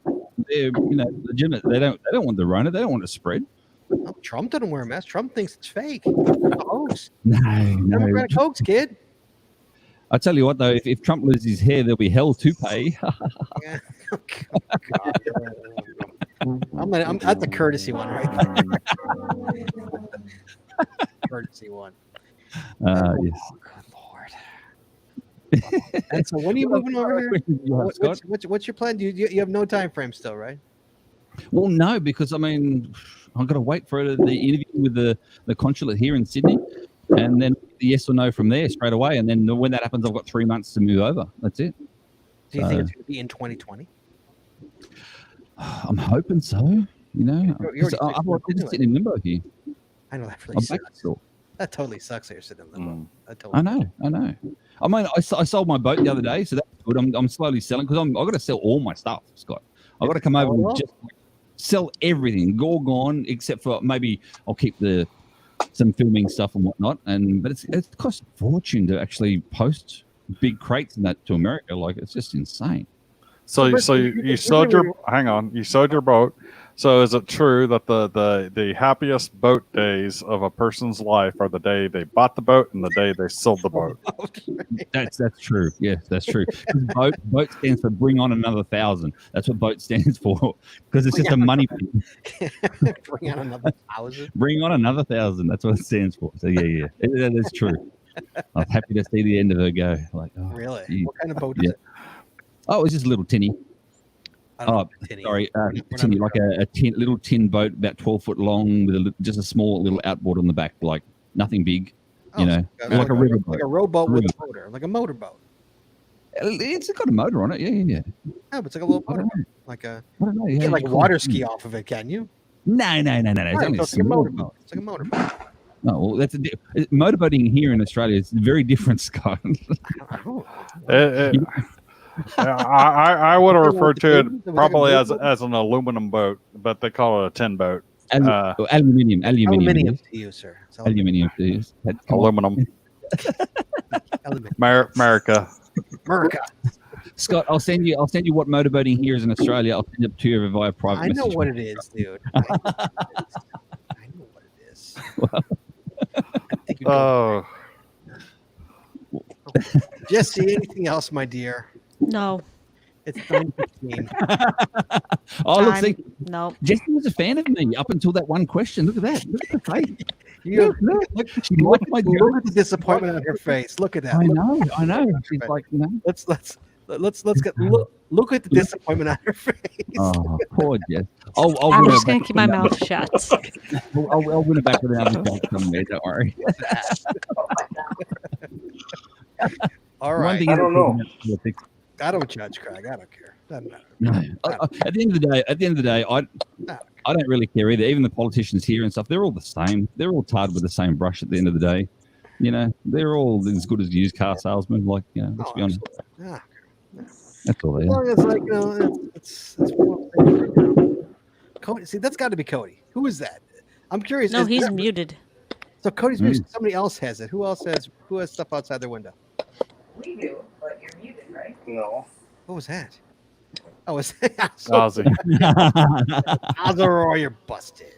legitimate. They don't want the Rona. They don't want it to spread. No, Trump doesn't wear a mask. Trump thinks it's fake. It's a hoax. No. Democratic hoax, kid. I tell you what, though, if Trump loses his hair, there'll be hell to pay. Yeah. I'm at the courtesy one, right? Courtesy one. Yes. Oh, good Lord. And so when are you moving over here? What's your plan? You have no time frame still, right? Well, no, because I've got to wait for the interview with the consulate here in Sydney, and then yes or no from there straight away. And then when that happens, I've got 3 months to move over. That's it. Do you think it's going to be in 2020? I'm hoping so. I'm just sitting in limbo here. I know that really sucks. Still. That totally sucks that you're sitting in limbo. I know. I sold my boat the other day, so that's good. I'm slowly selling because I've got to sell all my stuff, Scott. I've got to come over and just Sell everything, all gone, except for maybe I'll keep some filming stuff and whatnot. But it costs a fortune to actually post big crates and that to America. Like, it's just insane. So you sold your you sold your boat. So is it true that the happiest boat days of a person's life are the day they bought the boat and the day they sold the boat? That's true. Yes, that's true. Boat stands for bring on another 1,000. That's what boat stands for, because it's just a money thing. Bring on another 1,000. Bring on another 1,000. That's what it stands for. So yeah, that is true. I'm happy to see the end of her go. Like, oh, really? geez. What kind of boat is it? Oh, it was just a little tinny. Tinny. Sorry, tinny, like a little tin boat, about 12 foot long, with just a small little outboard on the back, like nothing big, like a river boat. Like a rowboat with a motor, like a motorboat. It's got a motor on it, yeah. Yeah, but it's like a little motorboat, like a. I don't know. You can like water ski off of it, can you? No. It's like a motorboat. It's like a motorboat. No, well, motorboating here in Australia is very different, Scott. I would have referred to it probably as an aluminum boat, but they call it a tin boat. Aluminium to you, sir. Aluminium to you. Aluminum. America. Scott, I'll send you what motorboating here is in Australia. I'll send it to you via private message. I know what it is, dude. I know what it is. Oh. Jesse, anything else, my dear? No. It's 9:15. Oh, look, see, no. Jesse was a fan of me up until that one question. Look at that. Look at the face. Look at the disappointment on her face. Look at that. I know. She's like, let's get look at the disappointment on her face. Oh, poor Jess. I'm just gonna keep my mouth shut. I'll win it back with another shot somewhere. Don't worry. All right. I don't know. I don't judge, Craig. I don't care. Doesn't matter. No. At the end of the day, I don't really care either. Even the politicians here and stuff, they're all the same. They're all tarred with the same brush at the end of the day. They're all as good as used car salesmen. Like, let's be honest. Yeah. That's all they As are. long as, like, it's one thing. Cody, see, that's got to be Cody. Who is that? I'm curious. No, he's muted. So Cody's muted. Somebody else has it. Who has stuff outside their window? We do, but you're muted, right? No. What was that? Oh, it's Ozzy. Ozzy, you're busted.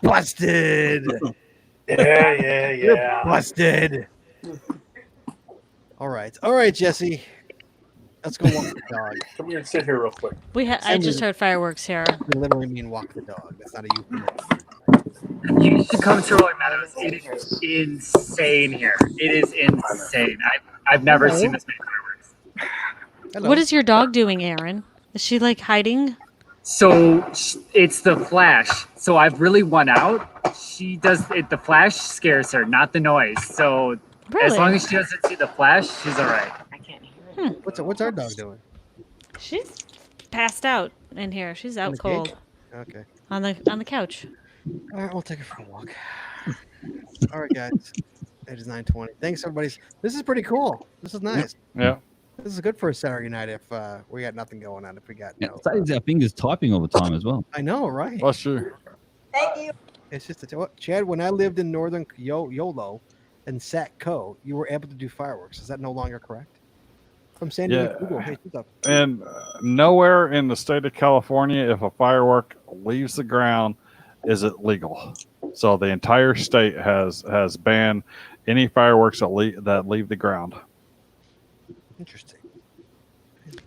Busted. Yeah. You're busted. All right, Jesse. Let's go walk the dog. Come here and sit here real quick. I just heard fireworks here. You literally mean walk the dog. That's not a euphemism. You should come to Rolling Meadows. It is insane here. It is insane. I've never seen this many fireworks. Hello. What is your dog doing, Aaron? Is she like hiding? So it's the flash. So I've really won out. She does it. The flash scares her, not the noise. So Really? as long as she doesn't see the flash, she's all right. I can't hear it. What's our dog doing? She's passed out in here. She's out the cold. cake? Okay. On the couch. All right, we'll take her for a walk. All right, guys. It is 9:20. Thanks, everybody. This is pretty cool. This is nice. Yeah. This is good for a Saturday night if we got nothing going on. If we got It saves our fingers typing all the time as well. I know, right? That's true. Thank you. It's just Chad. When I lived in northern Yolo and Satco, you were able to do fireworks. Is that no longer correct? From San Diego, Google. Hey, what's up? And nowhere in the state of California, if a firework leaves the ground, is it legal. So the entire state has banned any fireworks that leave the ground. Interesting.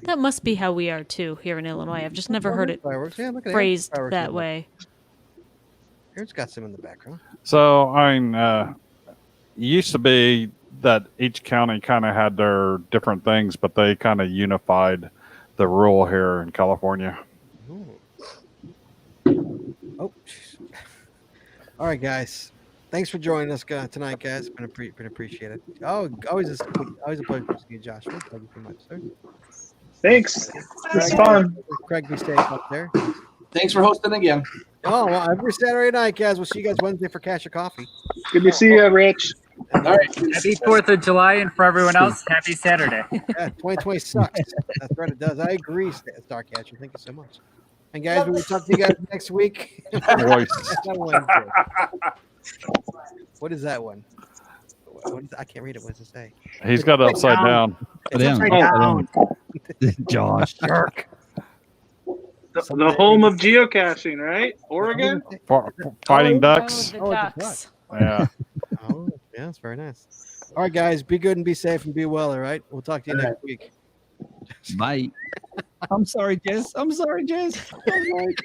That must be how we are too here in Illinois. I've just never heard it Fireworks. Yeah, look at phrased fireworks that in the- way. Aaron's got some in the background. So I mean, it used to be that each county kind of had their different things, but they kind of unified the rule here in California. Oh, all right, guys. Thanks for joining us tonight, guys. Been appreciated. Oh, always a pleasure to see you, Joshua. Thank you very much, sir. Thanks. It's fun. Craig, be safe up there. Thanks for hosting again. Oh, well, every Saturday night, guys. We'll see you guys Wednesday for Cash or Coffee. Good to see you, Rich. All right. Happy 4th of July, and for everyone else, happy Saturday. Yeah, 2020 sucks. That's right, it does. I agree, Starcatcher. Thank you so much. And guys, we will talk to you guys next week. Voice. That one. What is that one? What is, I can't read it. What does it say? He's got it upside down. It's Down. upside down. Josh. Jerk. The home of geocaching, right? Oregon. Fighting ducks. The Oh, it's a ducks. Yeah. Oh, yeah, that's very nice. All right, guys, be good and be safe and be well. All right, we'll talk to you next week. Mate. I'm sorry, Jess. I'm sorry, Jess. I'm sorry.